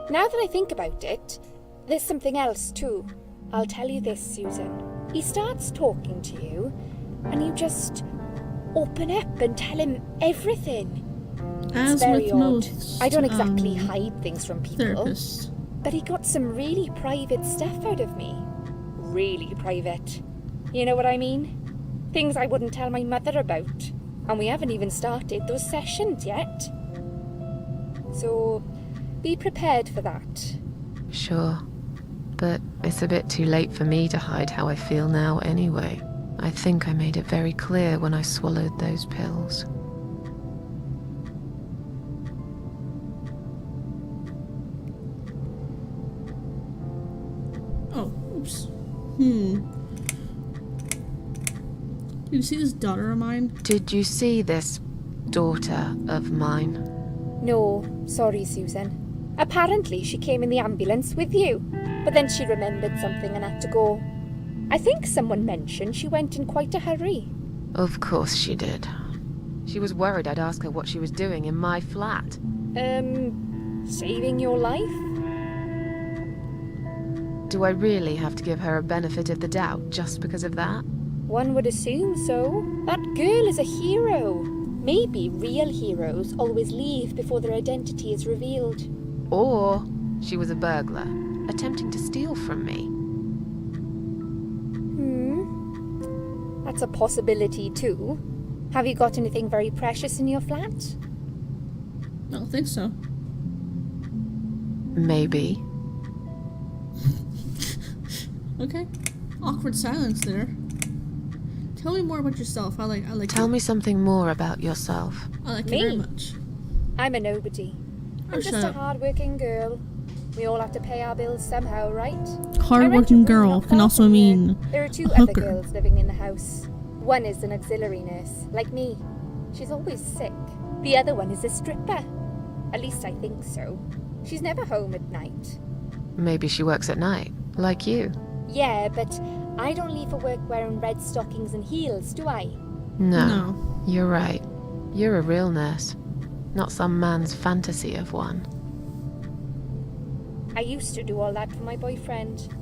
Speaker 6: Now that I think about it, there's something else too. I'll tell you this, Susan. He starts talking to you, and you just open up and tell him everything.
Speaker 1: As
Speaker 6: It's very
Speaker 1: with
Speaker 6: odd.
Speaker 1: most
Speaker 6: I don't exactly hide things from people,
Speaker 1: therapists.
Speaker 6: but he got some really private stuff out of me. Really private. You know what I mean? Things I wouldn't tell my mother about. And we haven't even started those sessions yet. So, be prepared for that.
Speaker 2: Sure. But it's a bit too late for me to hide how I feel now anyway. I think I made it very clear when I swallowed those pills.
Speaker 1: Oh, oops. Did you see this daughter of mine?
Speaker 2: Did you see this daughter of mine?
Speaker 6: No, sorry, Susan. Apparently she came in the ambulance with you, but then she remembered something and had to go. I think someone mentioned she went in quite a hurry.
Speaker 2: Of course she did. She was worried I'd ask her what she was doing in my flat.
Speaker 6: Saving your life?
Speaker 2: Do I really have to give her a benefit of the doubt just because of that?
Speaker 6: One would assume so. That girl is a hero. Maybe real heroes always leave before their identity is revealed.
Speaker 2: Or She was a burglar, attempting to steal from me.
Speaker 6: That's a possibility too. Have you got anything very precious in your flat?
Speaker 1: I don't think so.
Speaker 2: Maybe.
Speaker 1: Okay. Awkward silence there. Tell me more about yourself. I like
Speaker 2: Tell
Speaker 1: you.
Speaker 2: me something more about yourself.
Speaker 1: I like
Speaker 6: Me?
Speaker 1: you very much.
Speaker 6: I'm a nobody.
Speaker 1: Oh,
Speaker 6: I'm just
Speaker 1: shut
Speaker 6: a
Speaker 1: up.
Speaker 6: hard-working girl. We all have to pay our bills somehow, right? I rent a
Speaker 1: Hardworking
Speaker 6: room
Speaker 1: girl
Speaker 6: not
Speaker 1: can
Speaker 6: far
Speaker 1: also
Speaker 6: from here.
Speaker 1: mean
Speaker 6: There are 2
Speaker 1: a
Speaker 6: other
Speaker 1: hooker.
Speaker 6: girls living in the house. One is an auxiliary nurse, like me. She's always sick. The other one is a stripper. At least I think so. She's never home at night.
Speaker 2: Maybe she works at night, like you.
Speaker 6: Yeah, but I don't leave for work wearing red stockings and heels, do I?
Speaker 2: No, you're right. You're a real nurse, not some man's fantasy of one.
Speaker 6: I used to do all that for my boyfriend.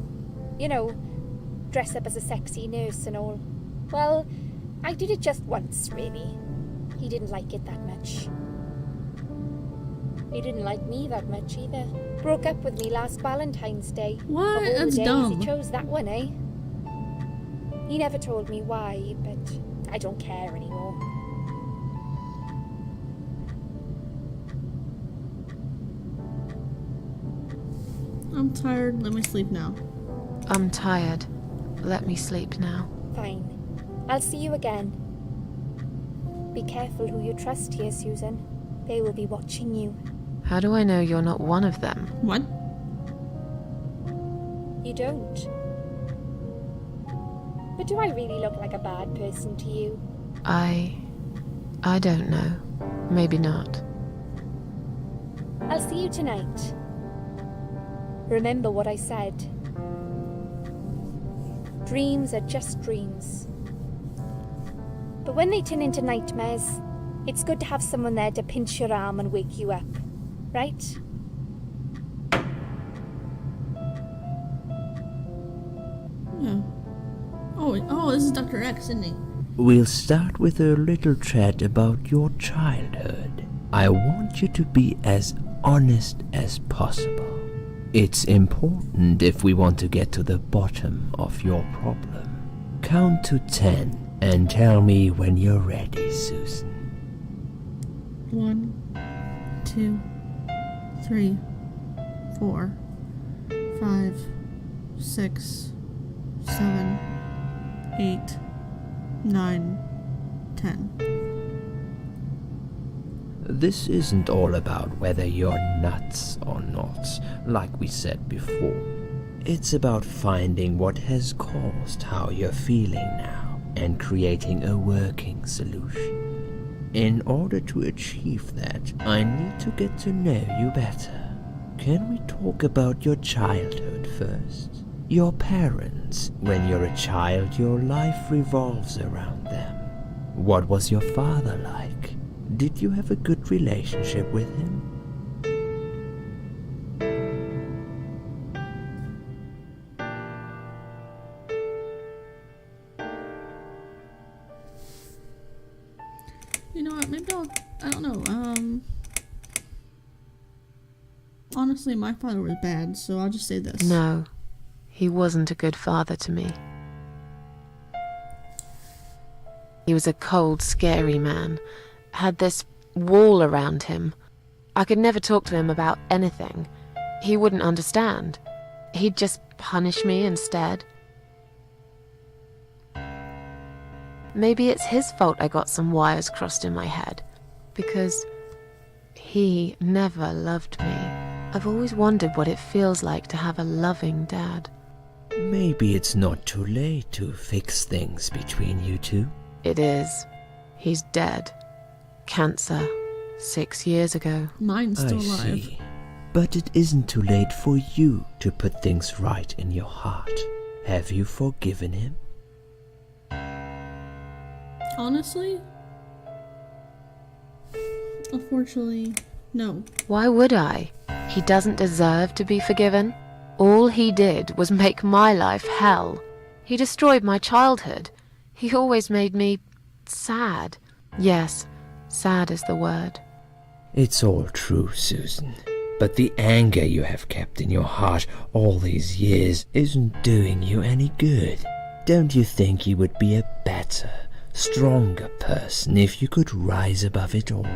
Speaker 6: You know, dress up as a sexy nurse and all. Well, I did it just once, really. He didn't like it that much. He didn't like me that much either. Broke up with me last Valentine's Day.
Speaker 1: What?
Speaker 6: Of all
Speaker 1: That's
Speaker 6: the days,
Speaker 1: dumb.
Speaker 6: he chose that one, eh? He never told me why, but I don't care anymore.
Speaker 1: I'm tired. Let me sleep now.
Speaker 2: I'm tired. Let me sleep now.
Speaker 6: Fine. I'll see you again. Be careful who you trust here, Susan. They will be watching you.
Speaker 2: How do I know you're not one of them?
Speaker 1: What?
Speaker 6: You don't. But do I really look like a bad person to you?
Speaker 2: I don't know. Maybe not.
Speaker 6: I'll see you tonight. Remember what I said. Dreams are just dreams. But when they turn into nightmares, it's good to have someone there to pinch your arm and wake you up, right?
Speaker 1: Yeah. Oh, this is Dr. X, isn't he?
Speaker 5: We'll start with a little chat about your childhood. I want you to be as honest as possible. It's important if we want to get to the bottom of your problem. Count to 10 and tell me when you're ready, Susan.
Speaker 1: 1, 2, 3, 4, 5, 6, 7, 8, 9, 10.
Speaker 5: This isn't all about whether you're nuts or not, like we said before. It's about finding what has caused how you're feeling now and creating a working solution. In order to achieve that, I need to get to know you better. Can we talk about your childhood first? Your parents. When you're a child, your life revolves around them. What was your father like? Did you have a good relationship with him?
Speaker 1: You know what? Maybe I don't know. Honestly, my father was bad, so I'll just say this.
Speaker 2: No, he wasn't a good father to me. He was a cold, scary man. Had this wall around him. I could never talk to him about anything. He wouldn't understand. He'd just punish me instead. Maybe it's his fault I got some wires crossed in my head, because he never loved me. I've always wondered what it feels like to have a loving dad.
Speaker 5: Maybe it's not too late to fix things between you two.
Speaker 2: It is. He's dead. Cancer. 6 years ago.
Speaker 1: Mine's still
Speaker 5: I
Speaker 1: alive.
Speaker 5: see. But it isn't too late for you to put things right in your heart. Have you forgiven him?
Speaker 1: Honestly? Unfortunately, no.
Speaker 2: Why would I? He doesn't deserve to be forgiven. All he did was make my life hell. He destroyed my childhood. He always made me sad. Yes, sad is the word.
Speaker 5: It's all true, Susan. But the anger you have kept in your heart all these years isn't doing you any good. Don't you think you would be a better, stronger person if you could rise above it all?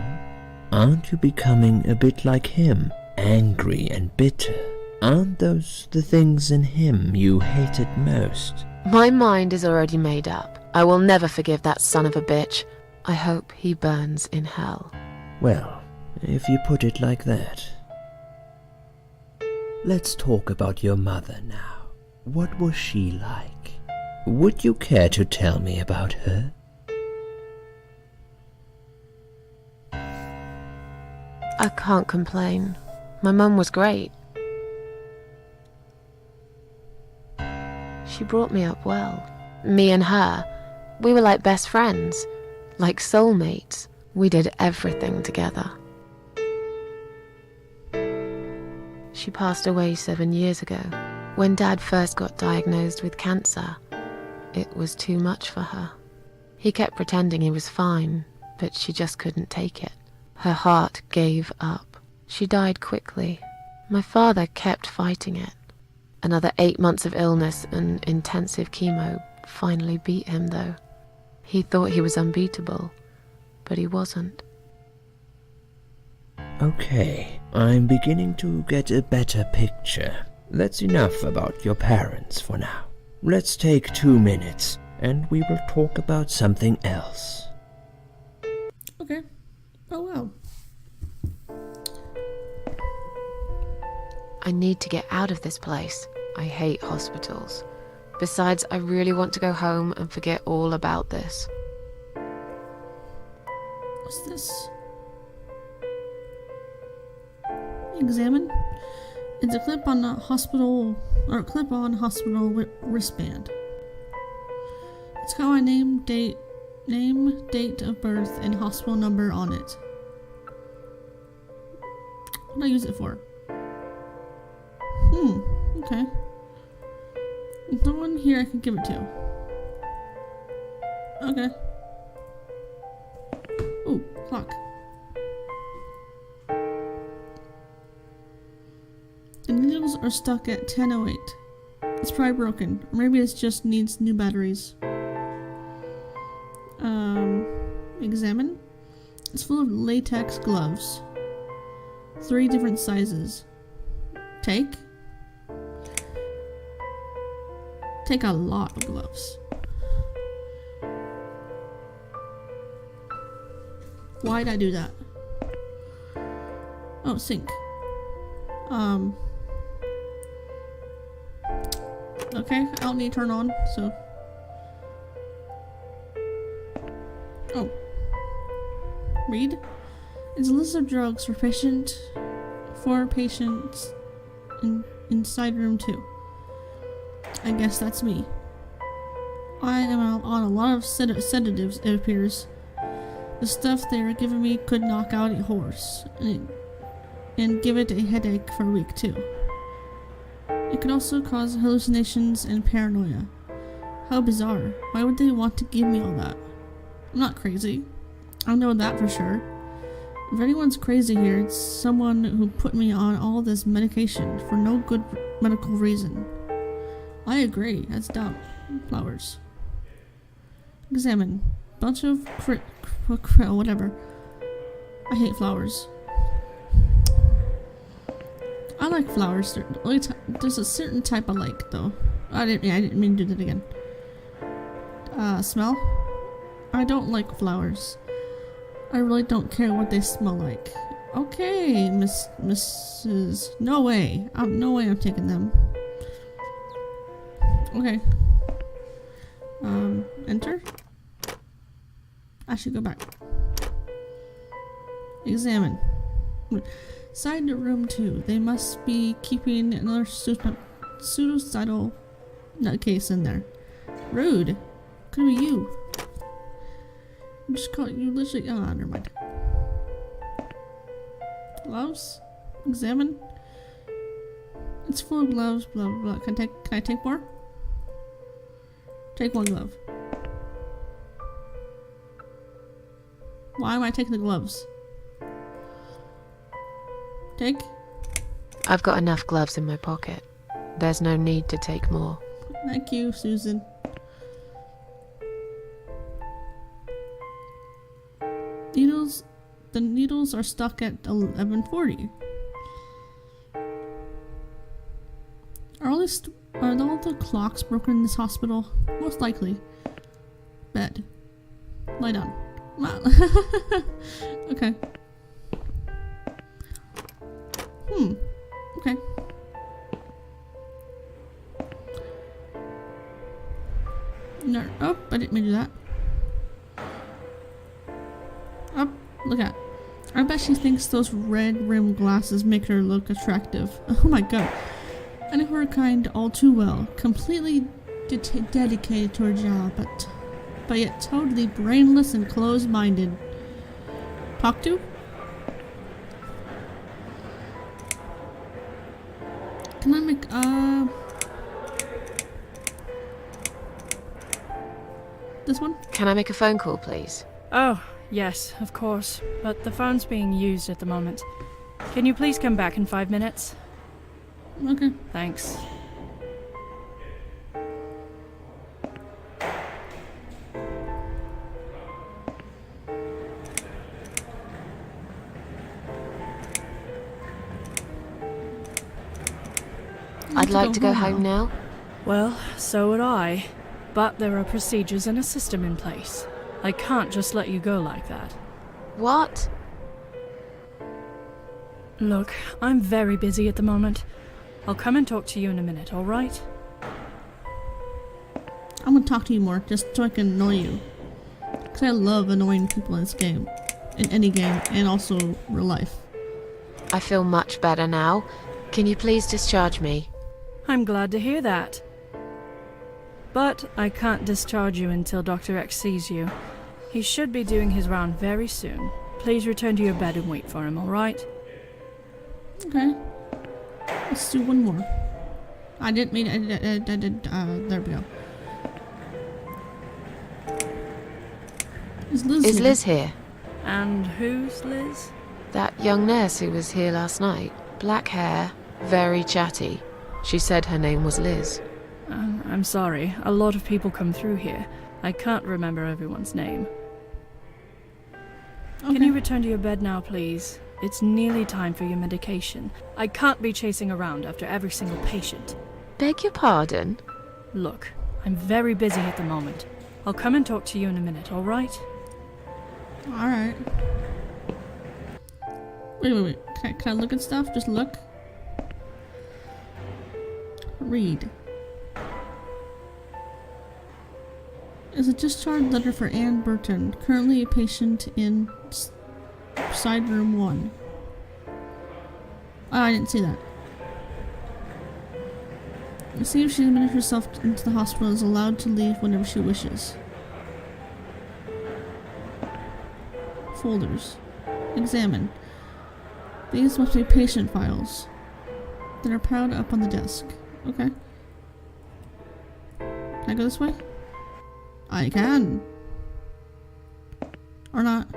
Speaker 5: Aren't you becoming a bit like him, angry and bitter? Aren't those the things in him you hated most?
Speaker 2: My mind is already made up. I will never forgive that son of a bitch. I hope he burns in hell.
Speaker 5: Well, if you put it like that. Let's talk about your mother now. What was she like? Would you care to tell me about her?
Speaker 2: I can't complain. My mum was great. She brought me up well. Me and her, we were like best friends, like soulmates. We did everything together. She passed away 7 years ago. When Dad first got diagnosed with cancer, it was too much for her. He kept pretending he was fine, but she just couldn't take it. Her heart gave up. She died quickly. My father kept fighting it. Another 8 months of illness and intensive chemo finally beat him, though. He thought he was unbeatable, but he wasn't.
Speaker 5: Okay, I'm beginning to get a better picture. That's enough about your parents for now. Let's take 2 minutes, and we will talk about something else.
Speaker 1: Okay. Oh, wow.
Speaker 2: I need to get out of this place. I hate hospitals. Besides, I really want to go home and forget all about this.
Speaker 1: What's this? Examine. It's a clip-on hospital wristband. It's got my name, date of birth, and hospital number on it. What do I use it for? Okay. There's no one here I can give it to. Okay. Ooh, clock. The needles are stuck at 10:08. It's probably broken. Or maybe it just needs new batteries. Examine. It's full of latex gloves. 3 different sizes. Take a lot of gloves. Why'd I do that? Oh, sync. Okay, I don't need to turn on, so. Oh. Read. It's a list of drugs for patients inside room 2. I guess that's me. I am on a lot of sedatives, it appears. The stuff they were giving me could knock out a horse, and give it a headache for a week too. It could also cause hallucinations and paranoia. How bizarre. Why would they want to give me all that? I'm not crazy. I know that for sure. If anyone's crazy here, it's someone who put me on all this medication for no good medical reason. I agree. That's dumb. Flowers. Examine. Bunch of whatever. I hate flowers. I like flowers. There's a certain type I like, though. I didn't mean to do that again. Smell? I don't like flowers. I really don't care what they smell like. Okay, Mrs. No way. No way I'm taking them. Okay. Enter? I should go back. Examine. Side to room 2. They must be keeping another pseudocidal nutcase in there. Rude. Could be you. I'm just calling you literally. Ah, never mind. Gloves? Examine. It's full of gloves, blah blah blah. Can I take more? Take 1 glove. Why am I taking the gloves? Take.
Speaker 2: I've got enough gloves in my pocket. There's no need to take more.
Speaker 1: Thank you, Susan. The needles are stuck at 11:40. Are all the clocks broken in this hospital? Most likely. Bed. Lie down. Okay. Okay. No. Oh, I didn't mean to do that. Oh, look at. I bet she thinks those red rimmed glasses make her look attractive. Oh my god. I know her kind all too well. Completely dedicated to her job, but yet totally brainless and closed-minded. Talk to? Can I make, this one?
Speaker 2: Can I make a phone call, please?
Speaker 8: Oh, yes, of course. But the phone's being used at the moment. Can you please come back in 5 minutes?
Speaker 1: Okay.
Speaker 8: Thanks.
Speaker 2: I'd like to go home now.
Speaker 8: Well, so would I. But there are procedures and a system in place. I can't just let you go like that.
Speaker 2: What?
Speaker 8: Look, I'm very busy at the moment. I'll come and talk to you in a minute, alright?
Speaker 1: I'm gonna talk to you more, just so I can annoy you. Because I love annoying people in this game. In any game, and also real life.
Speaker 2: I feel much better now. Can you please discharge me?
Speaker 8: I'm glad to hear that. But I can't discharge you until Dr. X sees you. He should be doing his round very soon. Please return to your bed and wait for him, alright?
Speaker 1: Okay. Let's do one more. I didn't mean there we go. Is
Speaker 2: Liz here?
Speaker 8: And who's Liz?
Speaker 2: That young nurse who was here last night. Black hair, very chatty. She said her name was Liz.
Speaker 8: I'm sorry. A lot of people come through here. I can't remember everyone's name.
Speaker 1: Okay.
Speaker 8: Can you return to your bed now, please? It's nearly time for your medication. I can't be chasing around after every single patient.
Speaker 2: Beg your pardon?
Speaker 8: Look, I'm very busy at the moment. I'll come and talk to you in a minute, alright?
Speaker 1: Alright. Wait. Can I look at stuff? Just look. Read. Is a discharge letter for Anne Burton, currently a patient in side room 1. Oh, I didn't see that. See if she admitted herself into the hospital and is allowed to leave whenever she wishes. Folders. Examine. These must be patient files that are piled up on the desk. Okay. Can I go this way? I can. Or not.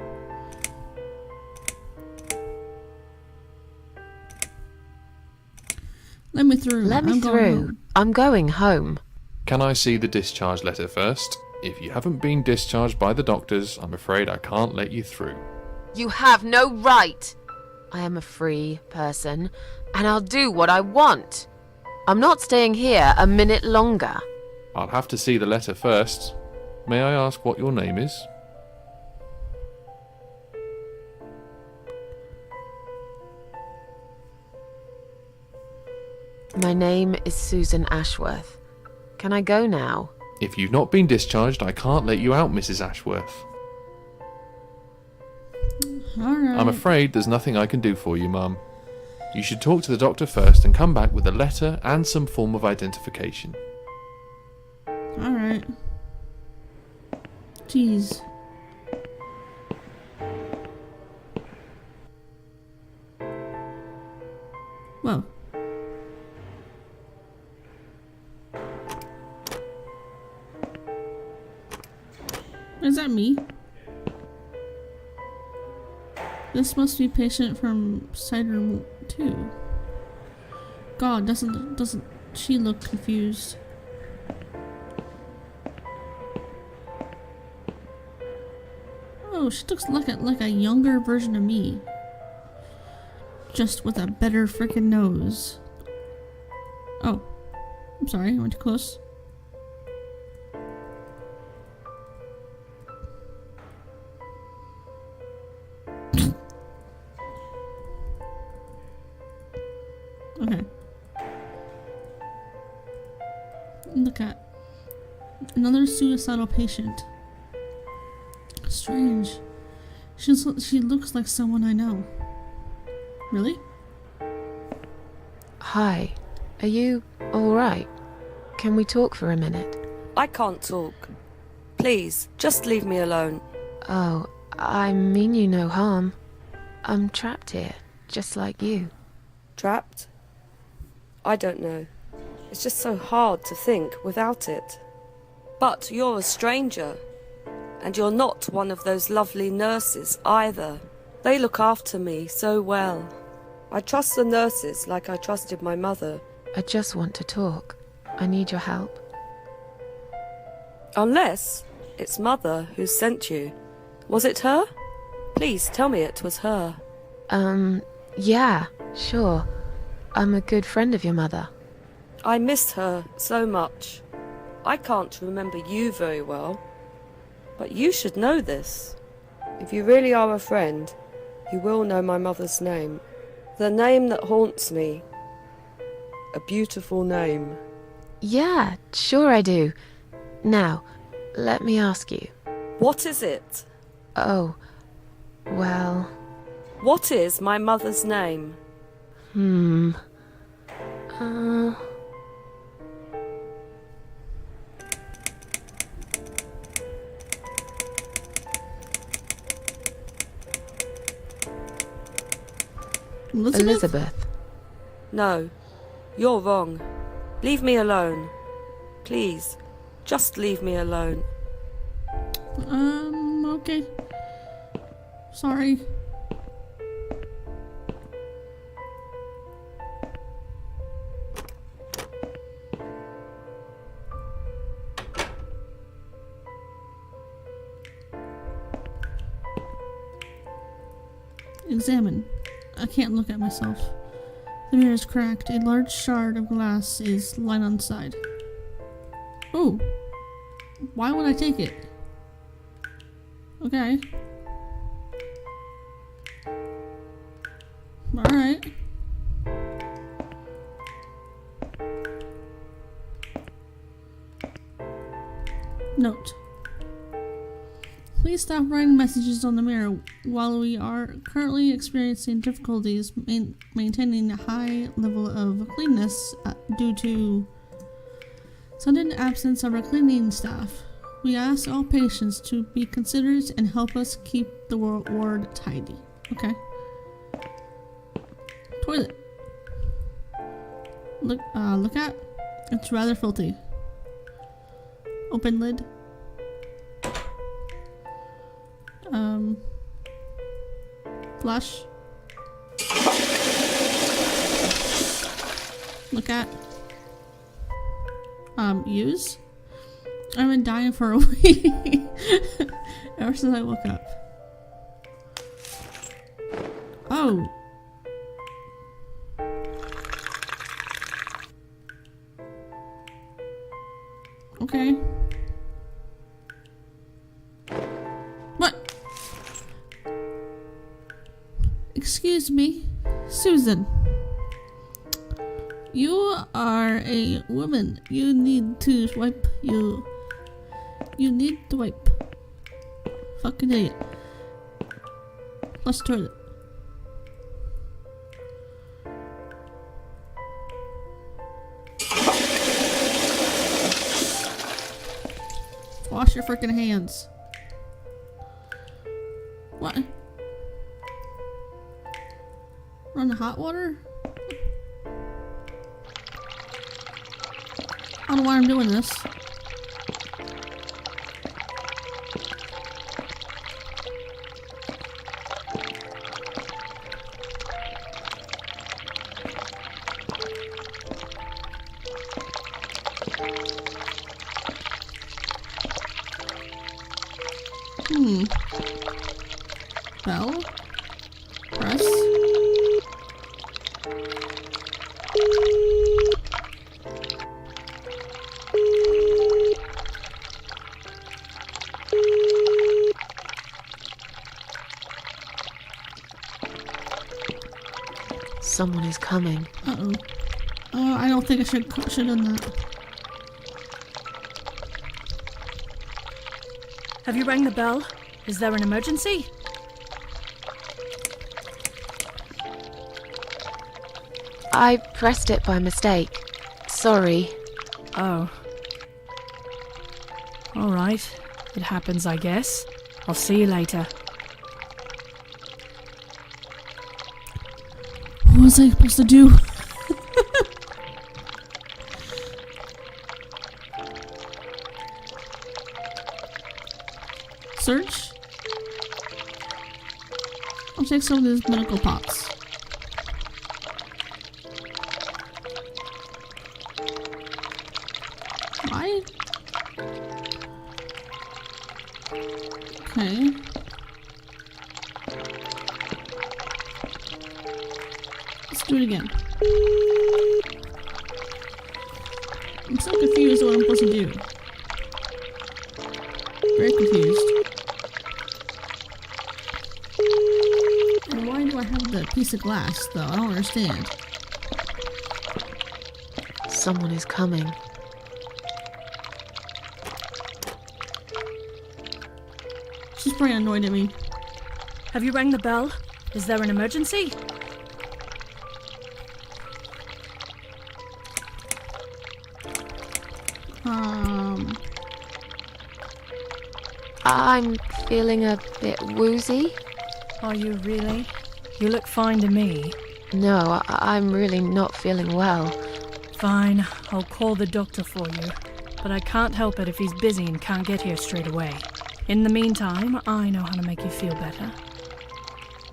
Speaker 1: Let me through.
Speaker 2: Let me
Speaker 1: I'm going
Speaker 2: through.
Speaker 1: home.
Speaker 2: I'm going home.
Speaker 9: Can I see the discharge letter first? If you haven't been discharged by the doctors, I'm afraid I can't let you through.
Speaker 2: You have no right. I am a free person, and I'll do what I want. I'm not staying here a minute longer.
Speaker 9: I'll have to see the letter first. May I ask what your name is?
Speaker 2: My name is Susan Ashworth. Can I go now?
Speaker 9: If you've not been discharged, I can't let you out, Mrs. Ashworth.
Speaker 1: Alright.
Speaker 9: I'm afraid there's nothing I can do for you, Mum. You should talk to the doctor first and come back with a letter and some form of identification.
Speaker 1: Alright. Jeez. Whoa. Is that me? This must be patient from side room 2. God, doesn't she look confused? Oh, she looks like a younger version of me. Just with a better freaking nose. Oh. I'm sorry, I went too close. Okay. Look at another suicidal patient. Strange. She looks like someone I know. Really?
Speaker 2: Hi. Are you alright? Can we talk for a minute?
Speaker 10: I can't talk. Please, just leave me alone.
Speaker 2: Oh, I mean you no harm. I'm trapped here, just like you.
Speaker 10: Trapped? I don't know. It's just so hard to think without it. But you're a stranger. And you're not one of those lovely nurses either. They look after me so well. I trust the nurses like I trusted my mother.
Speaker 2: I just want to talk. I need your help.
Speaker 10: Unless it's Mother who sent you. Was it her? Please tell me it was her.
Speaker 2: Yeah, sure. I'm a good friend of your mother.
Speaker 10: I miss her so much. I can't remember you very well. But you should know this. If you really are a friend, you will know my mother's name. The name that haunts me. A beautiful name.
Speaker 2: Yeah, sure I do. Now, let me ask you.
Speaker 10: What is it?
Speaker 2: Oh, well...
Speaker 10: What is my mother's name?
Speaker 2: Elizabeth.
Speaker 10: No, you're wrong. Leave me alone. Please, just leave me alone.
Speaker 1: Okay. Sorry. Examine. I can't look at myself. The mirror is cracked. A large shard of glass is lying on the side. Oh. Why would I take it? Okay. Alright. Note. Please stop writing messages on the mirror. While we are currently experiencing difficulties maintaining a high level of cleanliness due to sudden absence of our cleaning staff, we ask all patients to be considerate and help us keep the ward tidy. Okay. Toilet. Look at. It's rather filthy. Open lid. Flush. Look at. Use. I've been dying for a week. Ever since I woke up. Oh. Okay. What? Excuse me, Susan. You are a woman. You need to wipe. You need to wipe. Fucking idiot. Flush toilet. Wash your freaking hands. What? Run the hot water? I don't know why I'm doing this. Press.
Speaker 2: Someone is coming.
Speaker 1: Uh-oh. I don't think I should have done that.
Speaker 8: Have you rang the bell? Is there an emergency?
Speaker 2: I pressed it by mistake. Sorry.
Speaker 8: Oh. Alright. It happens, I guess. I'll see you later.
Speaker 1: What was I supposed to do? Search? I'll take some of these medical pots. Why? Okay. Let's do it again. I'm so confused what I'm supposed to do. Very confused. And why do I have the piece of glass, though? I don't understand.
Speaker 2: Someone is coming.
Speaker 1: She's pretty annoyed at me.
Speaker 8: Have you rang the bell? Is there an emergency?
Speaker 2: I'm feeling a bit woozy.
Speaker 8: Are you really? You look fine to me.
Speaker 2: No, I'm really not feeling well.
Speaker 8: Fine, I'll call the doctor for you. But I can't help it if he's busy and can't get here straight away. In the meantime, I know how to make you feel better.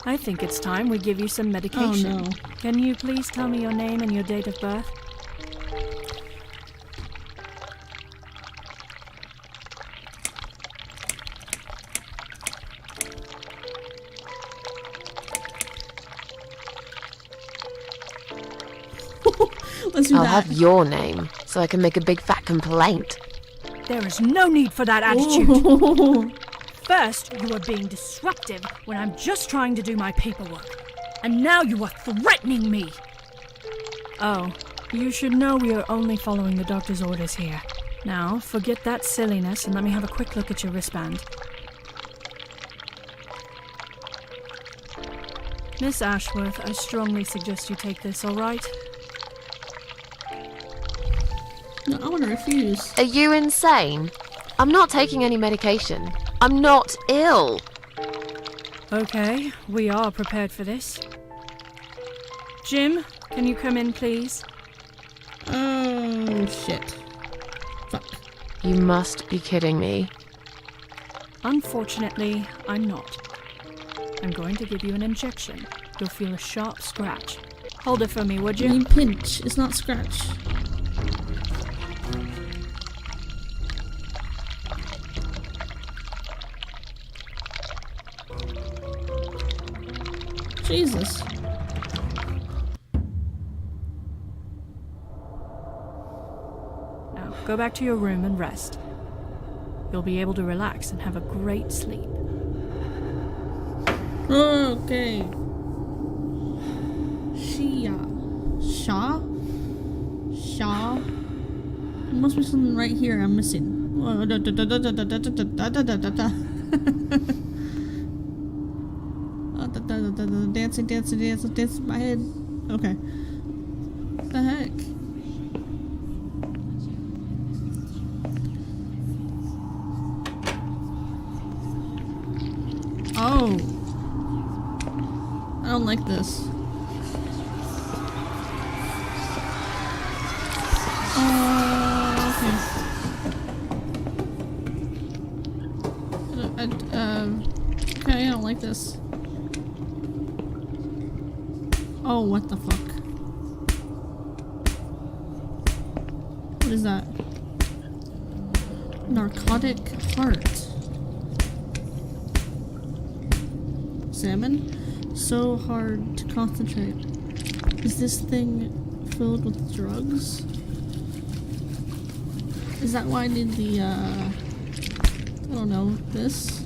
Speaker 8: I think it's time we give you some medication.
Speaker 1: Oh no.
Speaker 8: Can you please tell me your name and your date of birth?
Speaker 1: Let's do
Speaker 2: I'll
Speaker 1: that.
Speaker 2: have your name, so I can make a big fat complaint.
Speaker 8: There is no need for that attitude.
Speaker 1: Ooh.
Speaker 8: First, you are being disruptive when I'm just trying to do my paperwork. And now you are threatening me. Oh, you should know we are only following the doctor's orders here. Now, forget that silliness and let me have a quick look at your wristband. Miss Ashworth, I strongly suggest you take this, all right?
Speaker 1: No, I want to refuse.
Speaker 2: Are you insane? I'm not taking any medication. I'm not ill.
Speaker 8: Okay, we are prepared for this. Jim, can you come in, please?
Speaker 1: Oh, shit. Fuck.
Speaker 2: You must be kidding me.
Speaker 8: Unfortunately, I'm not. I'm going to give you an injection. You'll feel a sharp scratch. Hold it for me, would
Speaker 1: You
Speaker 8: you?
Speaker 1: mean pinch, it's not scratch. Jesus.
Speaker 8: Now, go back to your room and rest. You'll be able to relax and have a great sleep.
Speaker 1: Okay. Shia. Shaw? Shaw? There must be something right here I'm missing. Dancing in my head. Okay. What the heck? Oh. I don't like this. Okay, I don't like this. Oh, what the fuck? What is that? Narcotic heart. Salmon? So hard to concentrate. Is this thing filled with drugs? Is that why I need the, I don't know, this?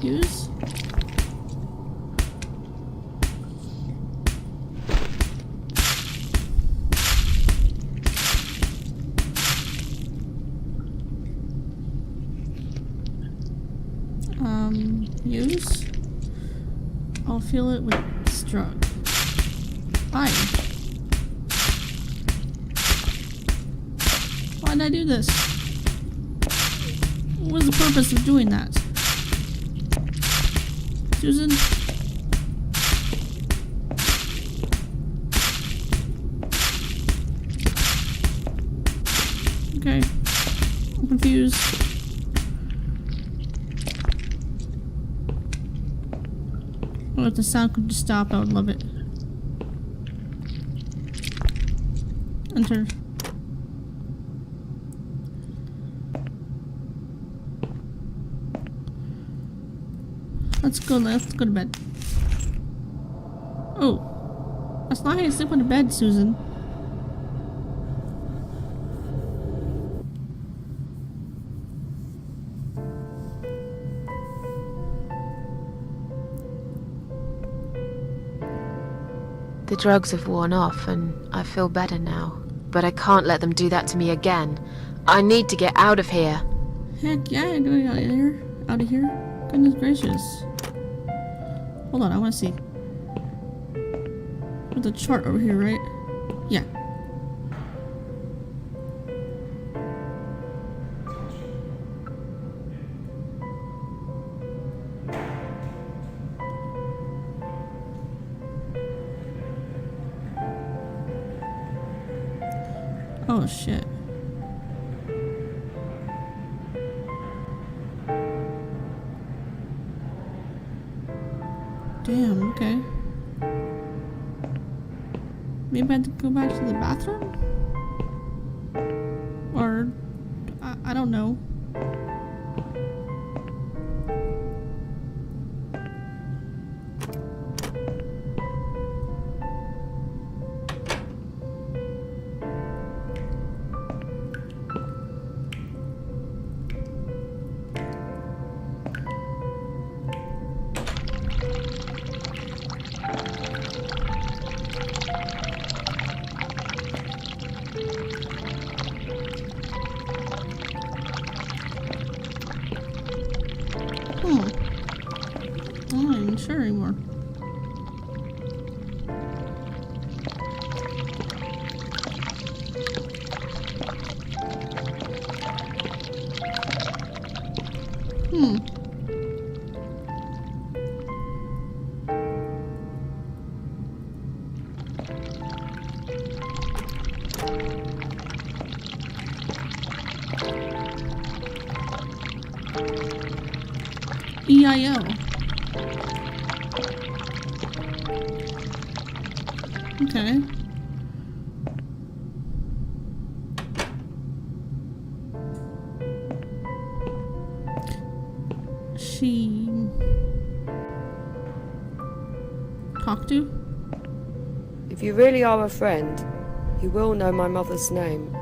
Speaker 1: Use? Use? I'll fill it with this drug. Why? Why did I do this? What was the purpose of doing that? Susan? Okay. I'm confused. Oh, if the sound could just stop, I would love it. Enter. Let's go to bed. Oh. That's not how you sleep on a bed, Susan.
Speaker 2: The drugs have worn off and I feel better now. But I can't let them do that to me again. I need to get out of here.
Speaker 1: Heck yeah, I'm going out of here. Out of here? Goodness gracious. Hold on, I want to see. There's a chart over here, right? Yeah. Oh shit. Damn, okay. Maybe I have to go back to the bathroom? Or, I don't know. I'm not even sure anymore. EIO. Okay. She talk to?
Speaker 10: If you really are a friend, you will know my mother's name.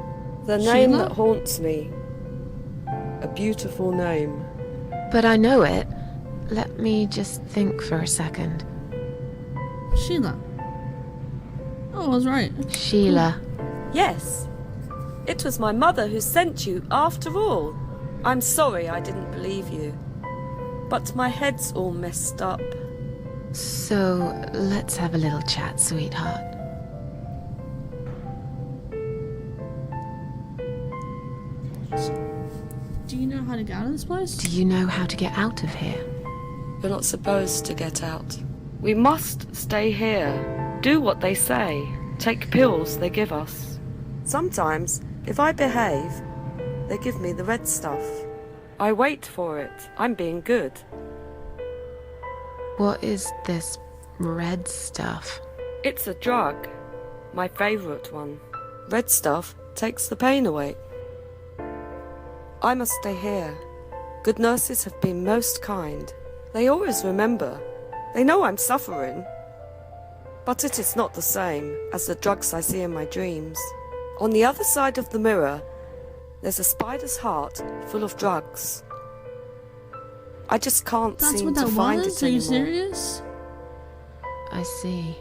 Speaker 10: The name
Speaker 1: Sheila?
Speaker 10: that haunts me. A beautiful name.
Speaker 2: But I know it. Let me just think for a second.
Speaker 1: Sheila. Oh, I was right.
Speaker 2: Sheila.
Speaker 10: Yes. It was my mother who sent you, after all. I'm sorry I didn't believe you. But my head's all messed up.
Speaker 2: So, let's have a little chat, sweetheart.
Speaker 1: Do you know how to get out of this place?
Speaker 2: Do you know how to get out of here?
Speaker 10: You're not supposed to get out. We must stay here. Do what they say. Take pills they give us. Sometimes, if I behave, they give me the red stuff. I wait for it. I'm being good.
Speaker 2: What is this red stuff?
Speaker 10: It's a drug. My favourite one. Red stuff takes the pain away. I must stay here. Good nurses have been most kind. They always remember. They know I'm suffering. But it is not the same as the drugs I see in my dreams. On the other side of the mirror, there's a spider's heart full of drugs. I just can't
Speaker 1: That's
Speaker 10: seem
Speaker 1: what
Speaker 10: to
Speaker 1: that
Speaker 10: find
Speaker 1: was?
Speaker 10: it
Speaker 1: Are you
Speaker 10: anymore.
Speaker 1: serious?
Speaker 2: I see.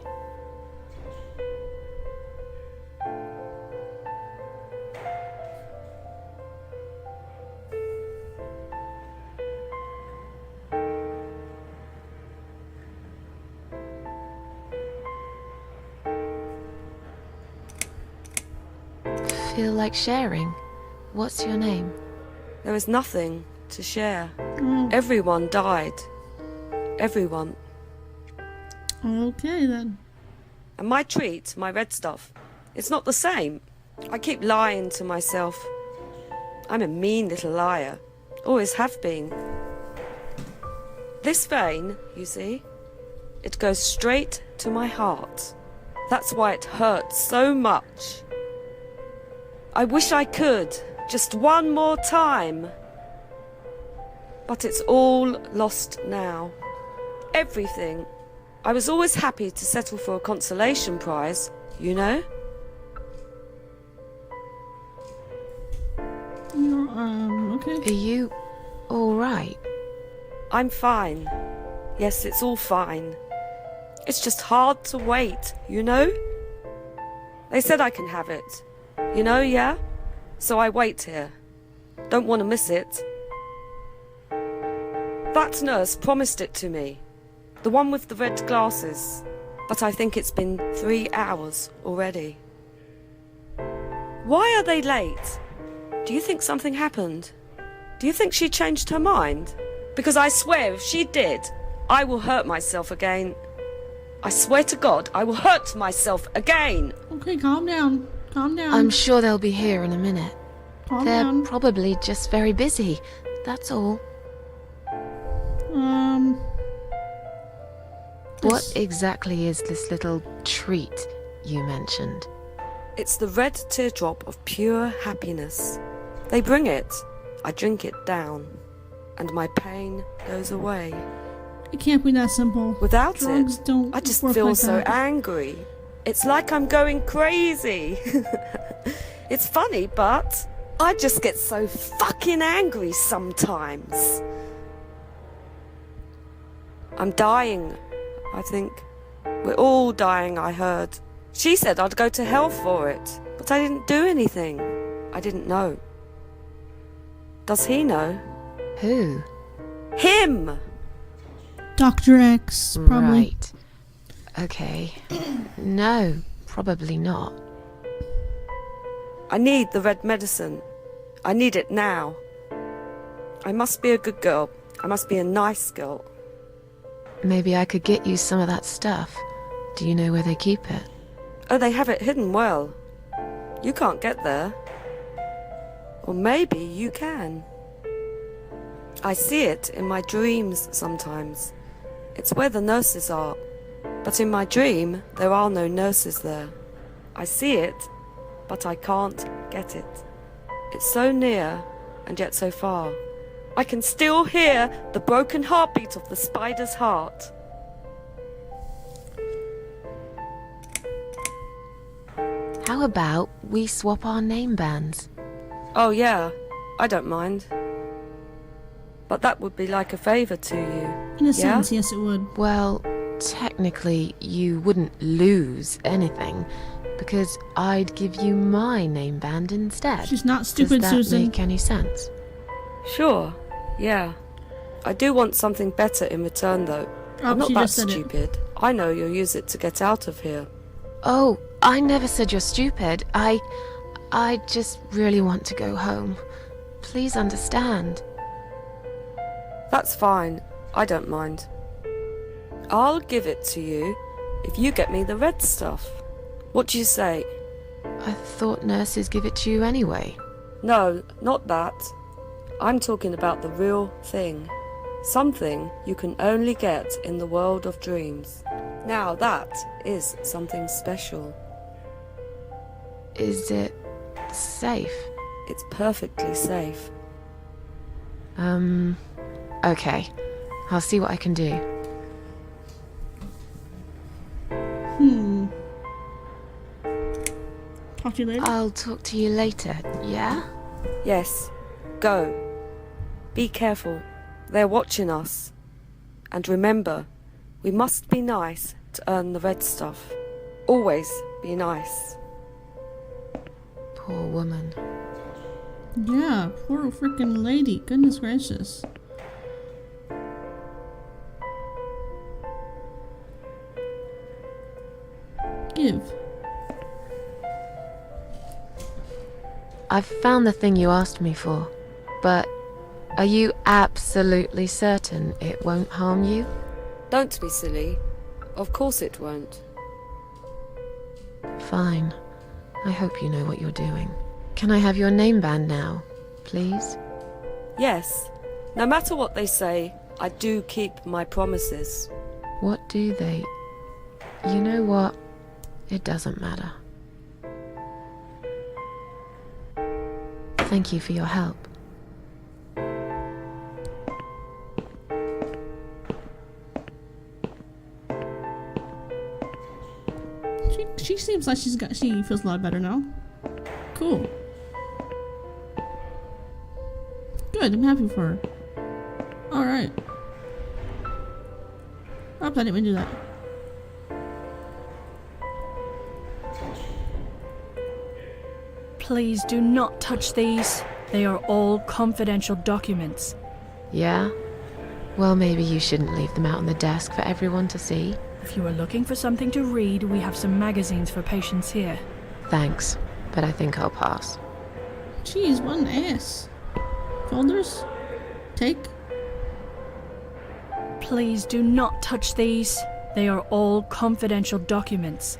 Speaker 2: Feel like sharing? What's your name?
Speaker 10: There is nothing to share.
Speaker 1: Oh,
Speaker 10: Everyone died. Everyone.
Speaker 1: okay then.
Speaker 10: And my treat, my red stuff, it's not the same. I keep lying to myself. I'm a mean little liar. Always have been. This vein, you see, it goes straight to my heart. That's why it hurts so much. I wish I could, just one more time. But it's all lost now. Everything. I was always happy to settle for a consolation prize, you know?
Speaker 1: You're, okay.
Speaker 2: Are you alright?
Speaker 10: I'm fine. Yes, it's all fine. It's just hard to wait, you know? They said I can have it. You know, yeah? So I wait here. Don't want to miss it. That nurse promised it to me. The one with the red glasses. But I think it's been 3 hours already. Why are they late? Do you think something happened? Do you think she changed her mind? Because I swear if she did, I will hurt myself again. I swear to God, I will hurt myself again.
Speaker 1: Okay, calm down. Calm down.
Speaker 2: I'm sure they'll be here in a minute.
Speaker 1: Calm
Speaker 2: They're
Speaker 1: down.
Speaker 2: probably just very busy. That's all. What
Speaker 1: this-
Speaker 2: exactly is this little treat you mentioned?
Speaker 10: It's the red teardrop of pure happiness. They bring it. I drink it down. And my pain goes away.
Speaker 1: It can't be that simple.
Speaker 10: Without
Speaker 1: Drugs
Speaker 10: it,
Speaker 1: don't
Speaker 10: I just
Speaker 1: work
Speaker 10: feel
Speaker 1: like
Speaker 10: so
Speaker 1: that.
Speaker 10: angry. It's like I'm going crazy. It's funny, but I just get so fucking angry sometimes. I'm dying, I think. We're all dying, I heard. She said I'd go to hell for it, but I didn't do anything. I didn't know. Does he know?
Speaker 2: Who?
Speaker 10: Him!
Speaker 1: Dr. X, probably.
Speaker 2: Right. Okay. No, probably not.
Speaker 10: I need the red medicine. I need it now. I must be a good girl. I must be a nice girl.
Speaker 2: Maybe I could get you some of that stuff. Do you know where they keep it?
Speaker 10: Oh, they have it hidden well. You can't get there. Or maybe you can. I see it in my dreams sometimes. It's where the nurses are. But in my dream, there are no nurses there. I see it, but I can't get it. It's so near, and yet so far. I can still hear the broken heartbeat of the spider's heart.
Speaker 2: How about we swap our name bands?
Speaker 10: Oh yeah, I don't mind. But that would be like a favour to you.
Speaker 1: In a
Speaker 10: Yeah?
Speaker 1: sense, yes, it would.
Speaker 2: Well, technically, you wouldn't lose anything, because I'd give you my name band instead.
Speaker 1: She's not stupid,
Speaker 2: Does that
Speaker 1: Susan.
Speaker 2: make any sense?
Speaker 10: Sure, yeah. I do want something better in return though.
Speaker 1: Oh,
Speaker 10: I'm not
Speaker 1: she
Speaker 10: that
Speaker 1: just said it.
Speaker 10: stupid. I know you'll use it to get out of here.
Speaker 2: Oh, I never said you're stupid. I just really want to go home. Please understand.
Speaker 10: That's fine. I don't mind. I'll give it to you if you get me the red stuff. What do you say?
Speaker 2: I thought nurses give it to you anyway.
Speaker 10: No, not that. I'm talking about the real thing. Something you can only get in the world of dreams. Now that is something special.
Speaker 2: Is it safe?
Speaker 10: It's perfectly safe.
Speaker 2: Okay. I'll see what I can do.
Speaker 1: Talk to you later.
Speaker 2: I'll talk to you later, yeah?
Speaker 10: Yes. Go. Be careful. They're watching us. And remember, we must be nice to earn the red stuff. Always be nice.
Speaker 2: Poor woman.
Speaker 1: Yeah, poor freaking lady. Goodness gracious. Give.
Speaker 2: I've found the thing you asked me for, but are you absolutely certain it won't harm you?
Speaker 10: Don't be silly. Of course it won't.
Speaker 2: Fine. I hope you know what you're doing. Can I have your name band now, please?
Speaker 10: Yes. No matter what they say, I do keep my promises.
Speaker 2: What do they... You know what? It doesn't matter. Thank you for your help.
Speaker 1: She seems like she feels a lot better now. Cool. Good, I'm happy for her. Alright. Oops, I didn't mean to do that.
Speaker 8: Please do not touch these. They are all confidential documents.
Speaker 2: Yeah? Well, maybe you shouldn't leave them out on the desk for everyone to see.
Speaker 8: If you are looking for something to read, we have some magazines for patients here.
Speaker 2: Thanks, but I think I'll pass.
Speaker 1: Jeez, what an ass. Folders? Take?
Speaker 8: Please do not touch these. They are all confidential documents.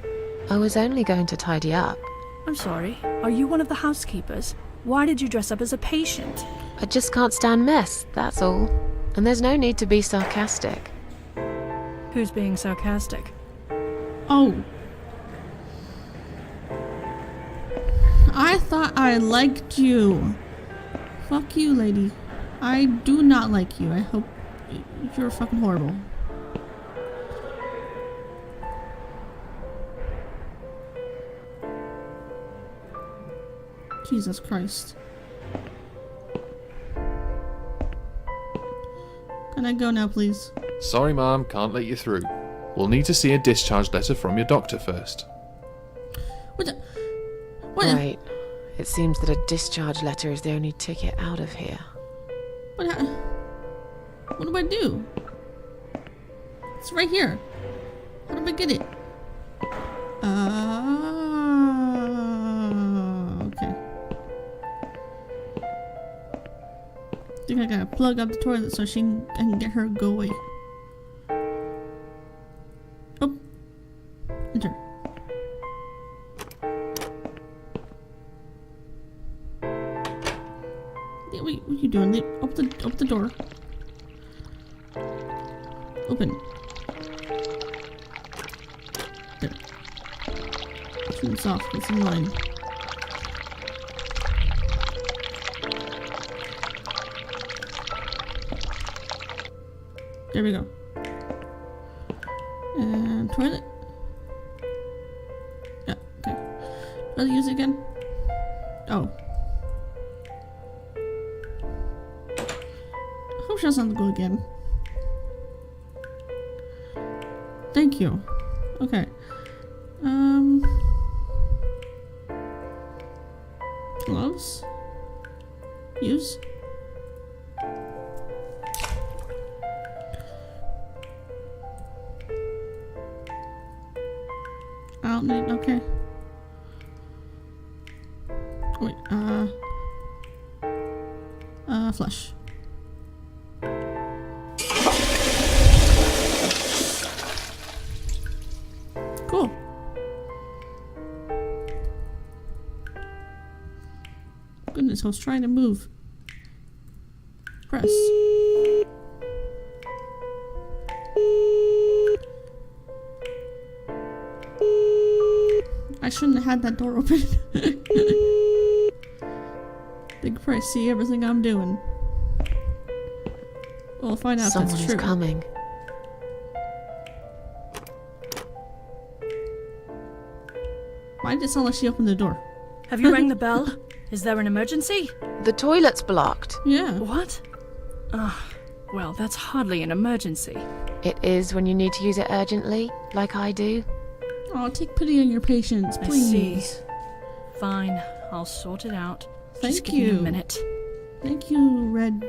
Speaker 2: I was only going to tidy up.
Speaker 8: I'm sorry, are you one of the housekeepers? Why did you dress up as a patient?
Speaker 2: I just can't stand mess, that's all. And there's no need to be sarcastic.
Speaker 8: Who's being sarcastic?
Speaker 1: Oh. I thought I liked you. Fuck you, lady. I do not like you. I hope you're fucking horrible. Jesus Christ. Can I go now, please?
Speaker 9: Sorry, Mom, can't let you through. We'll need to see a discharge letter from your doctor first.
Speaker 1: What the? What?
Speaker 2: Right. It seems that a discharge letter is the only ticket out of here.
Speaker 1: What do I do? It's right here. How do I get it? Okay. I think I gotta plug up the toilet so I can get her to go away. Oh. Enter. Yeah, wait, what are you doing? Open the door. Open. There. Turn this off. It's annoying. There we go. And toilet. Yeah, okay. Do I use it again? Oh. I hope she doesn't go again. Thank you. Okay. Gloves. Use. I don't need. Okay. Wait. Flush. Cool. Goodness, I was trying to move. Press. I shouldn't have had that door open. Big price, see everything I'm doing. We'll find out
Speaker 2: Someone
Speaker 1: if
Speaker 2: is
Speaker 1: that's true.
Speaker 2: coming.
Speaker 1: Why did it sound like she opened the door?
Speaker 8: Have you rang the bell? Is there an emergency?
Speaker 2: The toilet's blocked.
Speaker 1: Yeah.
Speaker 8: What? Well, that's hardly an emergency.
Speaker 2: It is when you need to use it urgently, like I do.
Speaker 1: Oh, take pity on your patients,
Speaker 8: I
Speaker 1: please.
Speaker 8: see. Fine, I'll sort it out.
Speaker 1: Thank
Speaker 8: Just give me a
Speaker 1: you.
Speaker 8: minute.
Speaker 1: Thank you, red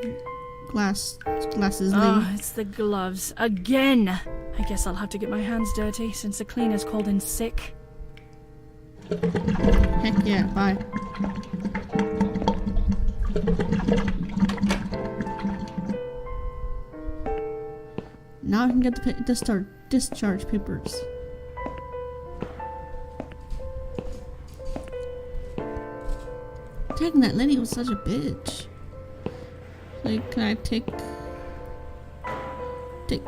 Speaker 1: glasses lady.
Speaker 8: Oh, it's the gloves. Again! I guess I'll have to get my hands dirty since the cleaner's called in sick.
Speaker 1: Heck yeah, bye. Now I can get the discharge papers. Taking that lady was such a bitch. Like, can I take? I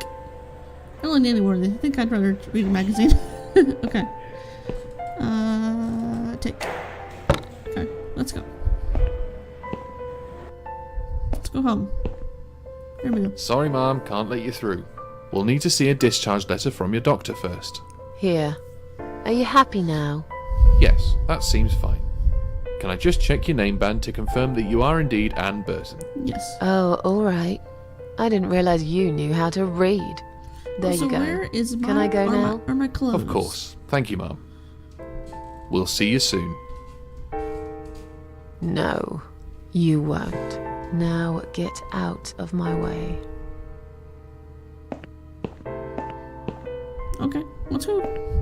Speaker 1: don't need any more of this. I think I'd rather read a magazine. Okay. Take. Okay, let's go. Let's go home. There we go.
Speaker 9: Sorry, Mom, can't let you through. We'll need to see a discharge letter from your doctor first.
Speaker 2: Here. Are you happy now?
Speaker 9: Yes, that seems fine. Can I just check your name band to confirm that you are indeed Anne Burton?
Speaker 1: Yes.
Speaker 2: Oh, alright. I didn't realise you knew how to read. There
Speaker 1: Also,
Speaker 2: you go.
Speaker 1: where is my,
Speaker 2: Can I go now?
Speaker 1: Are my clothes?
Speaker 9: Of course. Thank you, Mom. We'll see you soon.
Speaker 2: No, you won't. Now get out of my way.
Speaker 1: Okay, let's go.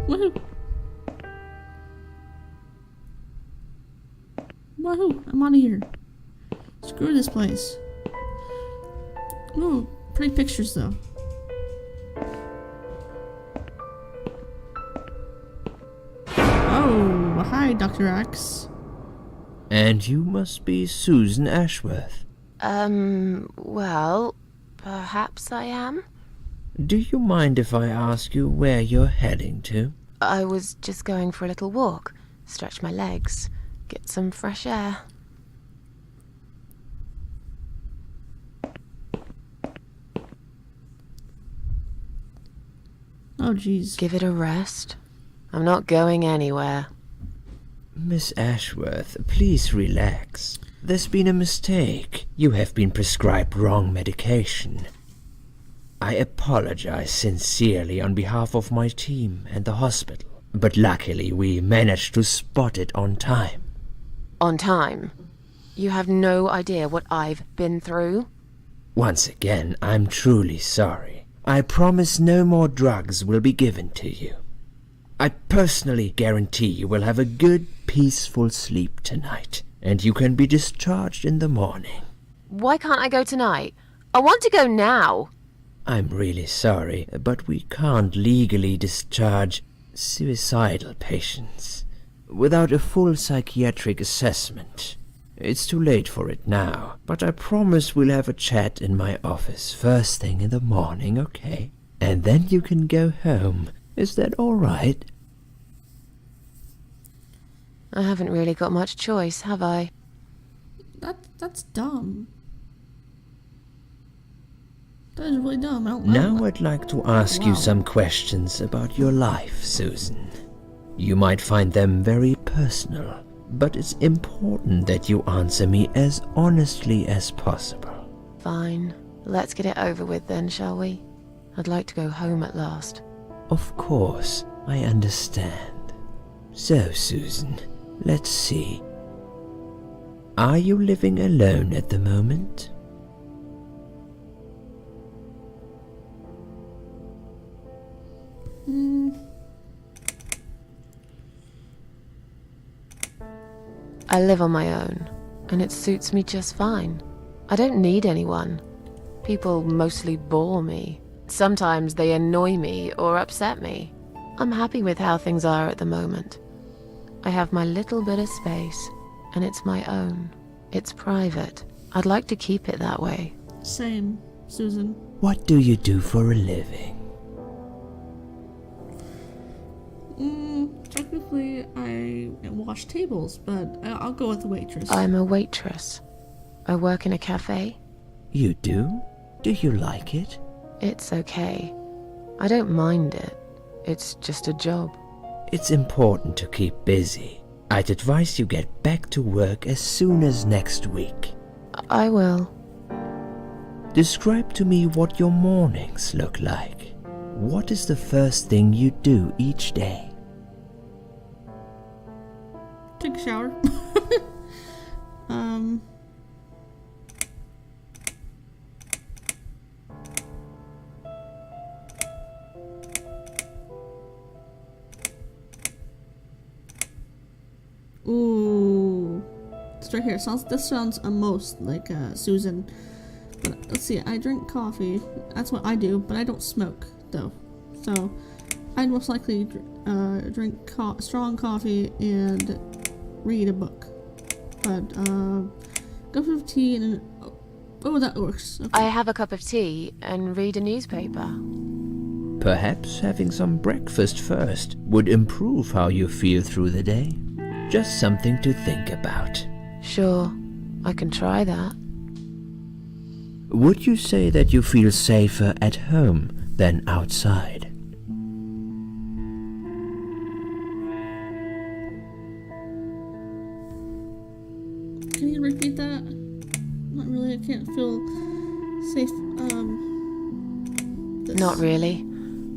Speaker 1: Woohoo! Woohoo! I'm out of here. Screw this place. Ooh, pretty pictures though. Oh, hi, Dr. X.
Speaker 5: And you must be Susan Ashworth.
Speaker 2: Well, perhaps I am?
Speaker 5: Do you mind if I ask you where you're heading to?
Speaker 2: I was just going for a little walk, stretch my legs, get some fresh air.
Speaker 1: Oh, jeez.
Speaker 2: Give it a rest. I'm not going anywhere.
Speaker 5: Miss Ashworth, please relax. There's been a mistake. You have been prescribed wrong medication. I apologize sincerely on behalf of my team and the hospital, but luckily we managed to spot it on time.
Speaker 2: On time? You have no idea what I've been through?
Speaker 5: Once again, I'm truly sorry. I promise no more drugs will be given to you. I personally guarantee you will have a good, peaceful sleep tonight, and you can be discharged in the morning.
Speaker 2: Why can't I go tonight? I want to go now.
Speaker 5: I'm really sorry, but we can't legally discharge suicidal patients without a full psychiatric assessment. It's too late for it now, but I promise we'll have a chat in my office first thing in the morning, okay? And then you can go home. Is that all right?
Speaker 2: I haven't really got much choice, have I?
Speaker 1: That's dumb. That is really dumb. I don't
Speaker 5: Now I'd like to ask you some questions about your life, Susan. You might find them very personal, but it's important that you answer me as honestly as possible.
Speaker 2: Fine. Let's get it over with then, shall we? I'd like to go home at last.
Speaker 5: Of course, I understand. So, Susan, let's see. Are you living alone at the moment?
Speaker 2: I live on my own, and it suits me just fine. I don't need anyone. People mostly bore me. Sometimes they annoy me or upset me. I'm happy with how things are at the moment. I have my little bit of space, and it's my own. It's private. I'd like to keep it that way.
Speaker 1: Same, Susan.
Speaker 5: What do you do for a living?
Speaker 1: Technically, I wash tables, but I'll go with the waitress.
Speaker 2: I'm a waitress. I work in a cafe.
Speaker 5: You do? Do you like it?
Speaker 2: It's okay. I don't mind it. It's just a job.
Speaker 5: It's important to keep busy. I'd advise you get back to work as soon as next week.
Speaker 2: I will.
Speaker 5: Describe to me what your mornings look like. What is the first thing you do each day?
Speaker 1: Take a shower. Ooh. It's right here. This sounds most like Susan. But let's see. I drink coffee. That's what I do, but I don't smoke, though. So, I'd most likely drink strong coffee and read a book. But, cup of tea and... Oh, that works. Okay.
Speaker 2: I have a cup of tea and read a newspaper.
Speaker 5: Perhaps having some breakfast first would improve how you feel through the day. Just something to think about.
Speaker 2: Sure, I can try that.
Speaker 5: Would you say that you feel safer at home than outside?
Speaker 1: Can you repeat that? Not really. I can't feel safe.
Speaker 2: Not really.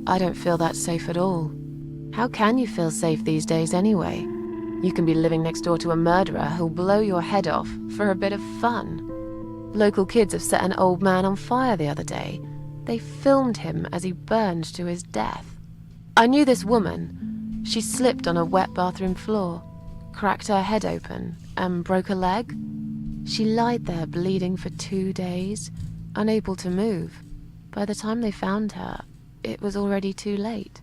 Speaker 2: I don't feel that safe at all. How can you feel safe these days anyway? You can be living next door to a murderer who'll blow your head off for a bit of fun. Local kids have set an old man on fire the other day. They filmed him as he burned to his death. I knew this woman. She slipped on a wet bathroom floor, cracked her head open, and broke a leg. She lied there bleeding for 2 days, unable to move. By the time they found her, it was already too late.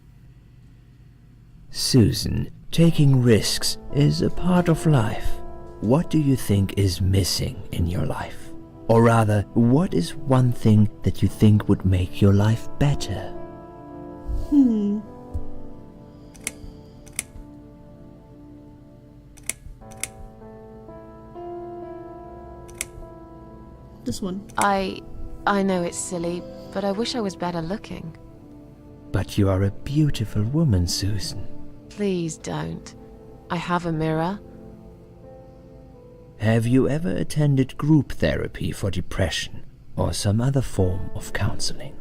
Speaker 5: Susan, taking risks is a part of life. What do you think is missing in your life? Or rather, what is one thing that you think would make your life better?
Speaker 1: This one.
Speaker 2: I know it's silly, but I wish I was better looking.
Speaker 5: But you are a beautiful woman, Susan.
Speaker 2: Please don't. I have a mirror.
Speaker 5: Have you ever attended group therapy for depression or some other form of counseling?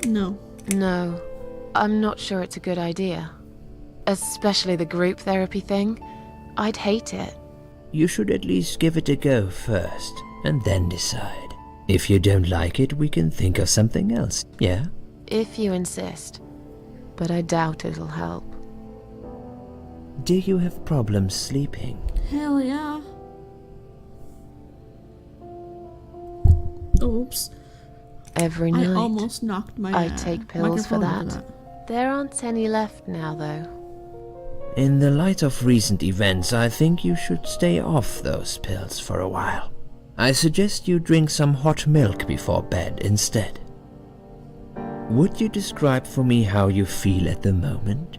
Speaker 1: No.
Speaker 2: No, I'm not sure it's a good idea. Especially the group therapy thing. I'd hate it.
Speaker 5: You should at least give it a go first, and then decide. If you don't like it, we can think of something else, yeah?
Speaker 2: If you insist. But I doubt it'll help.
Speaker 5: Do you have problems sleeping?
Speaker 1: Hell yeah. Oops.
Speaker 2: Every night.
Speaker 1: I almost knocked my
Speaker 2: I take pills for
Speaker 1: microphone
Speaker 2: that.
Speaker 1: over
Speaker 2: There aren't any left now, though.
Speaker 5: In the light of recent events, I think you should stay off those pills for a while. I suggest you drink some hot milk before bed instead. Would you describe for me how you feel at the moment?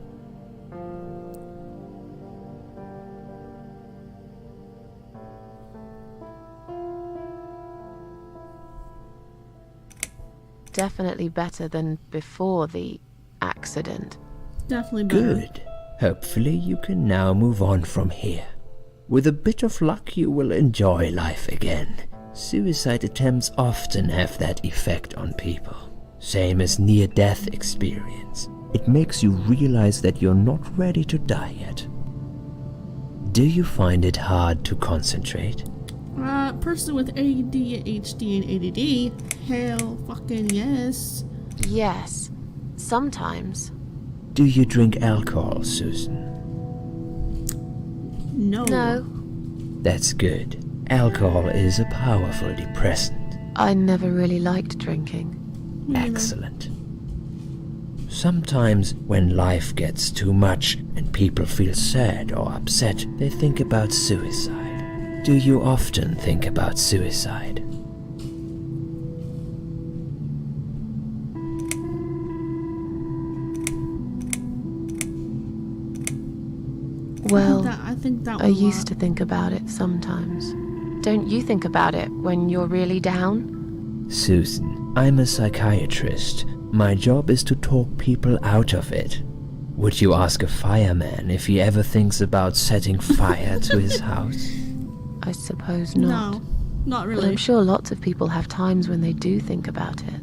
Speaker 2: Definitely better than before the accident.
Speaker 1: Definitely better.
Speaker 5: Good. Hopefully you can now move on from here. With a bit of luck you will enjoy life again. Suicide attempts often have that effect on people. Same as near-death experience. It makes you realize that you're not ready to die yet. Do you find it hard to concentrate?
Speaker 1: Person with ADHD and ADD? Hell fucking yes.
Speaker 2: Yes, sometimes.
Speaker 5: Do you drink alcohol, Susan?
Speaker 1: No.
Speaker 2: No,
Speaker 5: That's good. Alcohol is a powerful depressant.
Speaker 2: I never really liked drinking.
Speaker 1: Me neither.
Speaker 5: Excellent. Sometimes when life gets too much and people feel sad or upset, they think about suicide. Do you often think about suicide?
Speaker 2: Well,
Speaker 1: I think that
Speaker 2: I
Speaker 1: one a
Speaker 2: used
Speaker 1: lot.
Speaker 2: to think about it sometimes. Don't you think about it when you're really down?
Speaker 5: Susan, I'm a psychiatrist. My job is to talk people out of it. Would you ask a fireman if he ever thinks about setting fire to his house?
Speaker 2: I suppose not.
Speaker 1: No, not
Speaker 2: But
Speaker 1: really.
Speaker 2: I'm sure lots of people have times when they do think about it.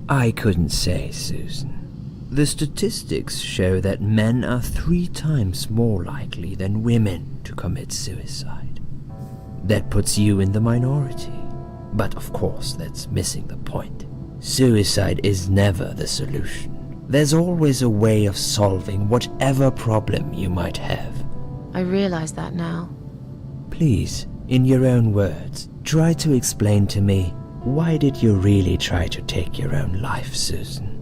Speaker 5: I couldn't say, Susan. The statistics show that men are 3 times more likely than women to commit suicide. That puts you in the minority. But of course, that's missing the point. Suicide is never the solution. There's always a way of solving whatever problem you might have.
Speaker 2: I realize that now.
Speaker 5: Please, in your own words, try to explain to me, why did you really try to take your own life, Susan?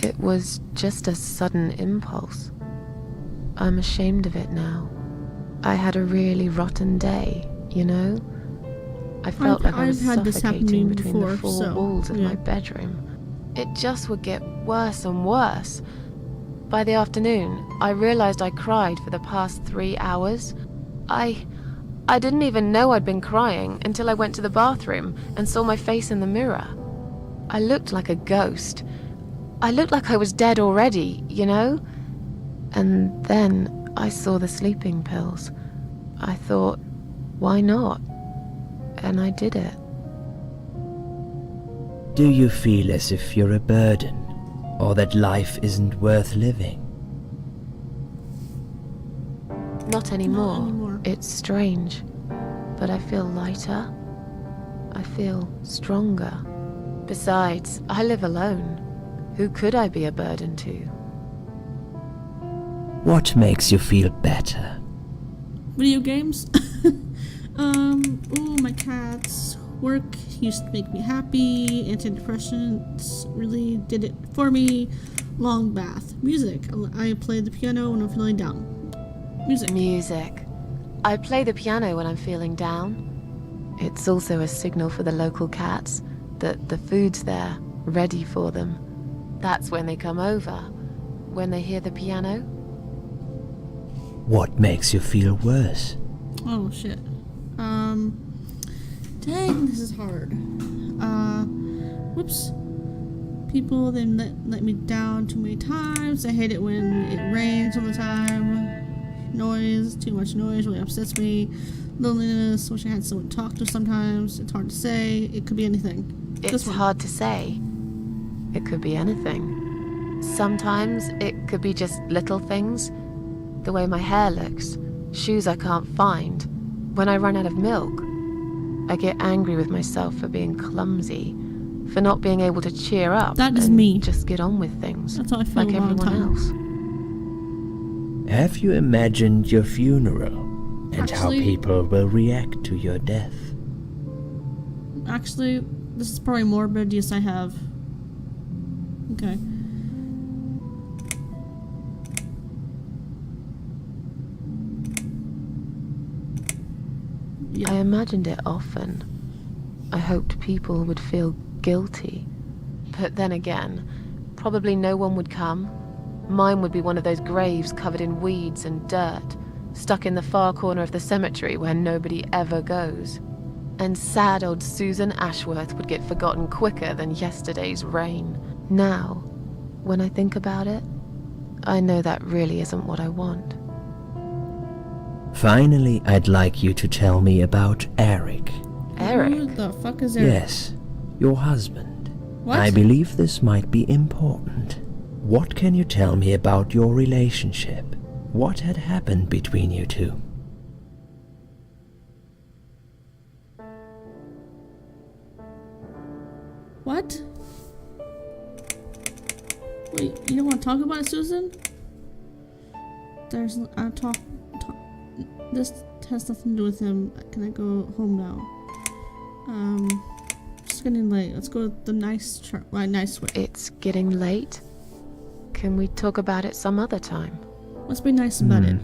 Speaker 2: It was just a sudden impulse. I'm ashamed of it now. I had a really rotten day, you know? I felt like I was
Speaker 1: I've had this happen to
Speaker 2: suffocating
Speaker 1: me
Speaker 2: between the
Speaker 1: before,
Speaker 2: 4
Speaker 1: so,
Speaker 2: walls of
Speaker 1: yeah.
Speaker 2: my bedroom. It just would get worse and worse. By the afternoon, I realized I cried for the past 3 hours. I didn't even know I'd been crying until I went to the bathroom and saw my face in the mirror. I looked like a ghost. I looked like I was dead already, you know? And then I saw the sleeping pills. I thought, why not? And I did it.
Speaker 5: Do you feel as if you're a burden, or that life isn't worth living?
Speaker 2: Not anymore.
Speaker 1: Not anymore.
Speaker 2: It's strange, but I feel lighter. I feel stronger. Besides, I live alone. Who could I be a burden to?
Speaker 5: What makes you feel better?
Speaker 1: Video games. Oh, my cats. Work used to make me happy. Antidepressants really did it for me. Long bath. Music. I play the piano when I'm feeling down. Music.
Speaker 2: Music. I play the piano when I'm feeling down. It's also a signal for the local cats that the food's there, ready for them. That's when they come over. When they hear the piano.
Speaker 5: What makes you feel worse?
Speaker 1: Oh shit. Dang, this is hard. Whoops. People, they let me down too many times. I hate it when it rains all the time. Noise, too much noise really upsets me. Loneliness, wish I had someone to talk to sometimes. It's hard to say. It could be anything.
Speaker 2: It's hard to say. It could be anything. Sometimes it could be just little things. The way my hair looks, shoes I can't find, when I run out of milk. I get angry with myself for being clumsy, for not being able to cheer up.
Speaker 1: That is
Speaker 2: and
Speaker 1: me.
Speaker 2: Just get on with things.
Speaker 1: That's how I feel
Speaker 2: like
Speaker 1: a lot of
Speaker 2: everyone
Speaker 1: time.
Speaker 2: else.
Speaker 5: Have you imagined your funeral and how
Speaker 1: Actually-
Speaker 5: people will react to your death?
Speaker 1: Actually, this is probably morbid. Yes, I have. Okay. Yeah.
Speaker 2: I imagined it often. I hoped people would feel guilty. But then again, probably no one would come. Mine would be one of those graves covered in weeds and dirt, stuck in the far corner of the cemetery where nobody ever goes. And sad old Susan Ashworth would get forgotten quicker than yesterday's rain. Now, when I think about it, I know that really isn't what I want.
Speaker 5: Finally, I'd like you to tell me about Eric.
Speaker 2: Eric?
Speaker 1: Who the fuck is Eric?
Speaker 5: Yes, your husband.
Speaker 1: What?
Speaker 5: I believe this might be important. What can you tell me about your relationship? What had happened between you two?
Speaker 1: What? Wait, you don't want to talk about it, Susan? There's talk. This has nothing to do with him. Can I go home now? It's getting late. Let's go the nice way.
Speaker 2: It's getting late. Can we talk about it some other time?
Speaker 1: Let's be nice about it.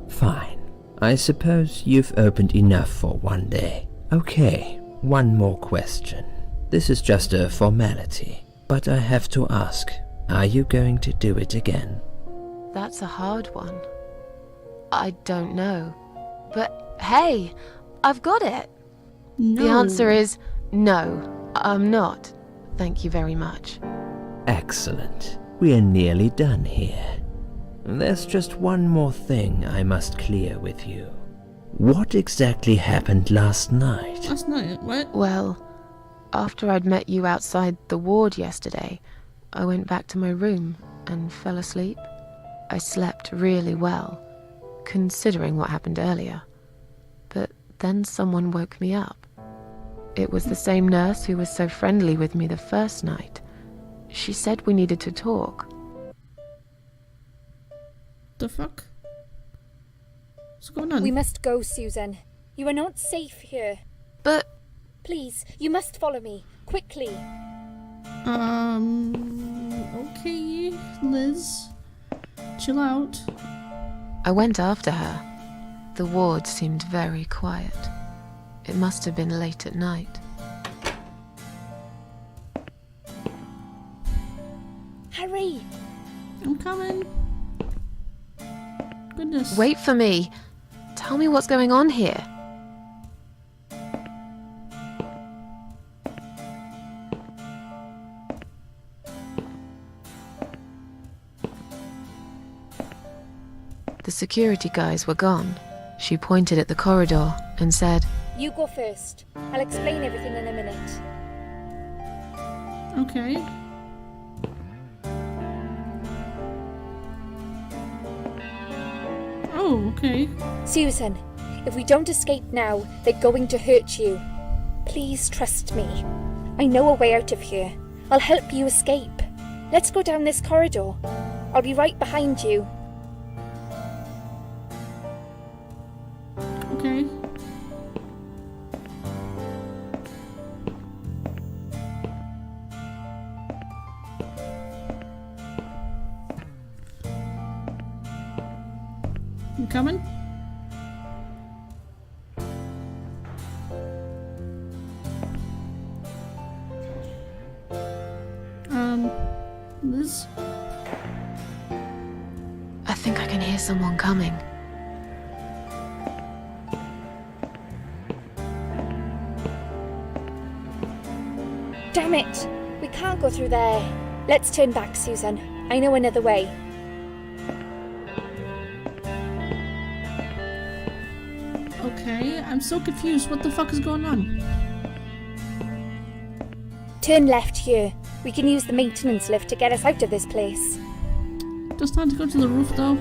Speaker 5: Fine. I suppose you've opened enough for one day. Okay, One more question. This is just a formality, but I have to ask, are you going to do it again?
Speaker 2: That's a hard one. I don't know. But hey, I've got it.
Speaker 1: No.
Speaker 2: The answer is no, I'm not. Thank you very much.
Speaker 5: Excellent. We're nearly done here. There's just one more thing I must clear with you. What exactly happened last night?
Speaker 1: Last night, what?
Speaker 2: Well, after I'd met you outside the ward yesterday, I went back to my room and fell asleep. I slept really well, considering what happened earlier. But then someone woke me up. It was the same nurse who was so friendly with me the first night. She said we needed to talk.
Speaker 1: The fuck? What's going on?
Speaker 6: We must go, Susan. You are not safe here.
Speaker 2: But
Speaker 6: Please, you must follow me. Quickly.
Speaker 1: Okay, Liz. Chill out.
Speaker 2: I went after her. The ward seemed very quiet. It must have been late at night.
Speaker 6: Hurry!
Speaker 1: I'm coming. Goodness.
Speaker 2: Wait for me. Tell me what's going on here. The security guys were gone. She pointed at the corridor and said,
Speaker 6: You go first. I'll explain everything in a minute.
Speaker 1: Okay. Oh, okay.
Speaker 6: Susan, if we don't escape now, they're going to hurt you. Please trust me. I know a way out of here. I'll help you escape. Let's go down this corridor. I'll be right behind you.
Speaker 1: Okay. You coming? Liz?
Speaker 2: I think I can hear someone coming.
Speaker 6: Damn it! We can't go through there. Let's turn back, Susan. I know another way.
Speaker 1: Okay, I'm so confused. What the fuck is going on?
Speaker 6: Turn left here. We can use the maintenance lift to get us out of this place.
Speaker 1: Just time to go to the roof though.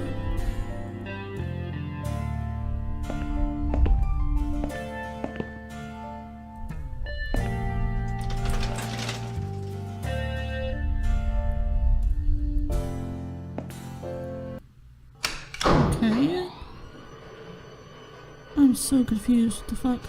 Speaker 1: Okay. I'm so confused. What the fuck?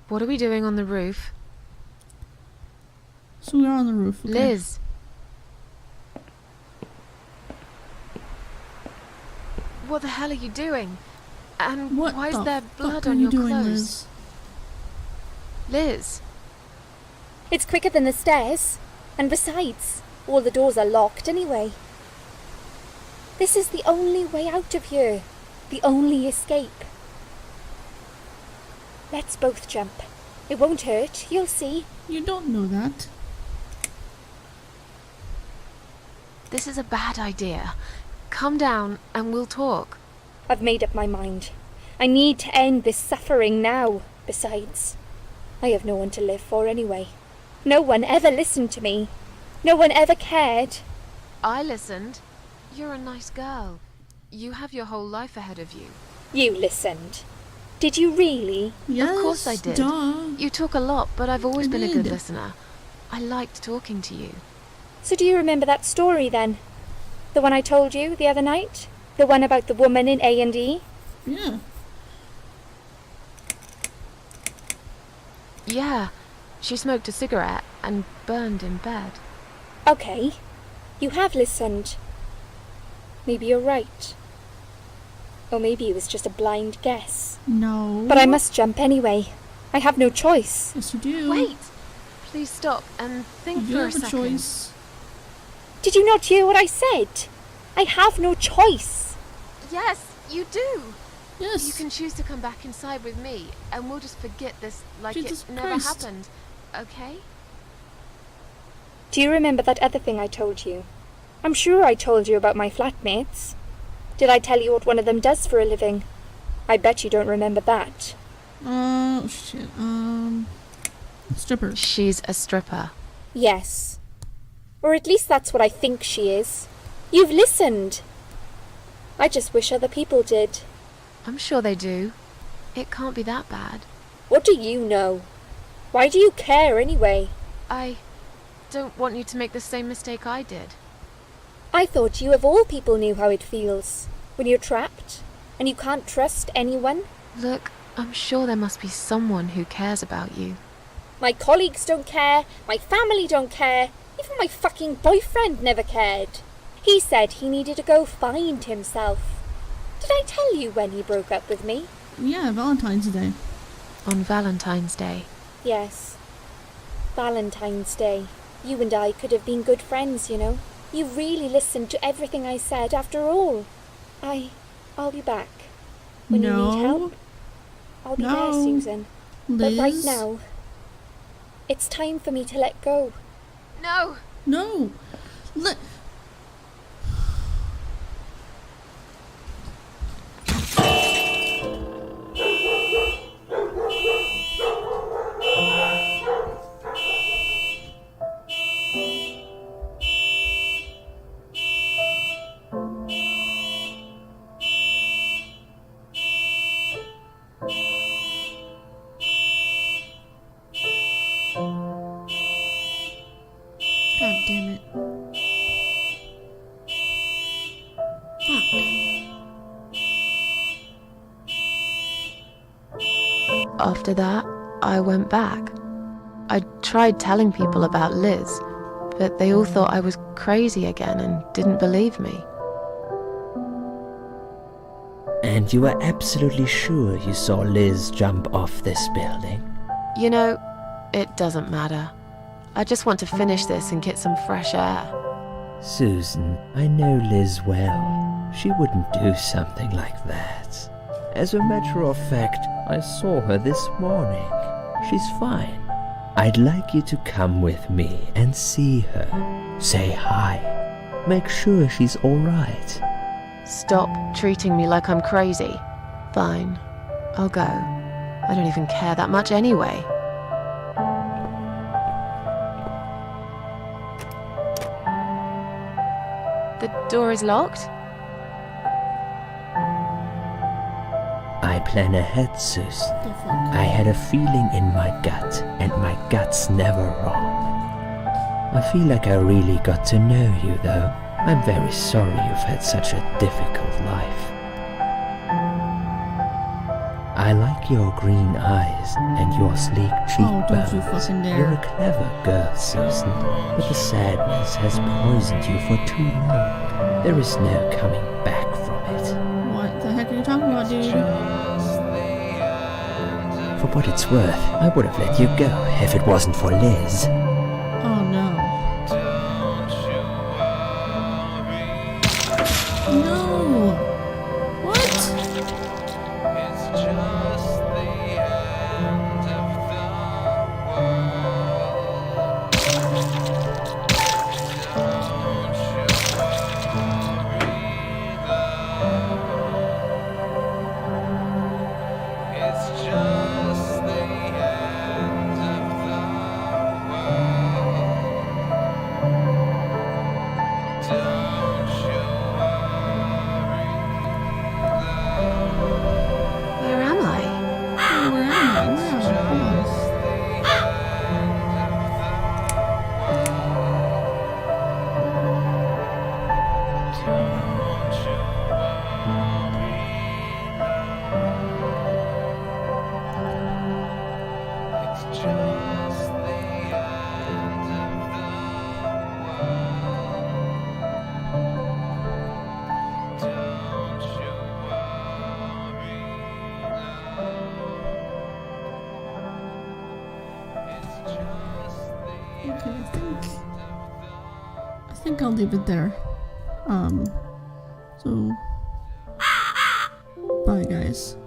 Speaker 2: What are we doing on the roof?
Speaker 1: So we're on the roof. Okay.
Speaker 2: Liz! What the hell are you doing? And
Speaker 1: What
Speaker 2: why is
Speaker 1: the
Speaker 2: there
Speaker 1: fuck
Speaker 2: blood
Speaker 1: are
Speaker 2: on
Speaker 1: you
Speaker 2: your
Speaker 1: doing,
Speaker 2: clothes?
Speaker 1: Liz?
Speaker 2: Liz!
Speaker 6: It's quicker than the stairs. And besides, all the doors are locked anyway. This is the only way out of here. The only escape. Let's both jump. It won't hurt, you'll see.
Speaker 1: You don't know that.
Speaker 2: This is a bad idea. Come down and we'll talk.
Speaker 6: I've made up my mind. I need to end this suffering now. Besides, I have no one to live for anyway. No one ever listened to me. No one ever cared.
Speaker 2: I listened. You're a nice girl. You have your whole life ahead of you.
Speaker 6: You listened. Did you really?
Speaker 1: Yes,
Speaker 2: Of course I did.
Speaker 1: Duh.
Speaker 2: You talk a lot, but I've always
Speaker 1: I
Speaker 2: been a good
Speaker 1: did.
Speaker 2: listener. I liked talking to you.
Speaker 6: So do you remember that story then? The one I told you the other night? The one about the woman in A&E?
Speaker 1: Yeah.
Speaker 2: Yeah, she smoked a cigarette and burned in bed.
Speaker 6: Okay, you have listened. Maybe you're right. Or maybe it was just a blind guess.
Speaker 1: No.
Speaker 6: But I must jump anyway. I have no choice.
Speaker 1: Yes, you do.
Speaker 2: Wait! Please stop and think
Speaker 1: You do
Speaker 2: for a
Speaker 1: have a
Speaker 2: second.
Speaker 1: choice.
Speaker 6: Did you not hear what I said? I have no choice.
Speaker 2: Yes, you do!
Speaker 1: Yes.
Speaker 2: You can choose to come back inside with me, and we'll just forget this like
Speaker 1: Jesus
Speaker 2: it never
Speaker 1: Christ.
Speaker 2: happened. Okay?
Speaker 6: Do you remember that other thing I told you? I'm sure I told you about my flatmates. Did I tell you what one of them does for a living? I bet you don't remember that.
Speaker 1: Oh, shit. Stripper.
Speaker 2: She's a stripper.
Speaker 6: Yes. Or at least that's what I think she is. You've listened. I just wish other people did.
Speaker 2: I'm sure they do. It can't be that bad.
Speaker 6: What do you know? Why do you care anyway?
Speaker 2: I don't want you to make the same mistake I did.
Speaker 6: I thought you of all people knew how it feels. When you're trapped, and you can't trust anyone.
Speaker 2: Look, I'm sure there must be someone who cares about you.
Speaker 6: My colleagues don't care, my family don't care, even my fucking boyfriend never cared. He said he needed to go find himself. Did I tell you when he broke up with me?
Speaker 1: Yeah, Valentine's Day.
Speaker 2: On Valentine's Day.
Speaker 6: Yes. Valentine's Day. You and I could have been good friends, you know. You really listened to everything I said after all. I'll be back. When you need help, I'll be there, Susan.
Speaker 1: Liz?
Speaker 6: But right now, it's time for me to let go.
Speaker 2: No!
Speaker 1: No! God damn it.
Speaker 2: After that, I went back. I tried telling people about Liz, but they all thought I was crazy again and didn't believe me.
Speaker 5: And you are absolutely sure you saw Liz jump off this building?
Speaker 2: You know, it doesn't matter. I just want to finish this and get some fresh air.
Speaker 5: Susan, I know Liz well. She wouldn't do something like that. As a matter of fact, I saw her this morning. She's fine. I'd like you to come with me and see her. Say hi. Make sure she's alright.
Speaker 2: Stop treating me like I'm crazy. Fine, I'll go. I don't even care that much anyway. The door is locked?
Speaker 5: I plan ahead, Susan. I had a feeling in my gut, and my gut's never wrong. I feel like I really got to know you, though. I'm very sorry you've had such a difficult life. I like your green eyes and your sleek
Speaker 1: Oh, don't
Speaker 5: cheekbones.
Speaker 1: you fucking dare.
Speaker 5: You're a clever girl, Susan, but the sadness has poisoned you for too long. There is no coming back from it.
Speaker 1: What the heck are you talking about, dude?
Speaker 5: For what it's worth, I would have let you go if it wasn't for Liz.
Speaker 1: Oh no. No! What? Okay, I think I'll leave it there. So bye guys.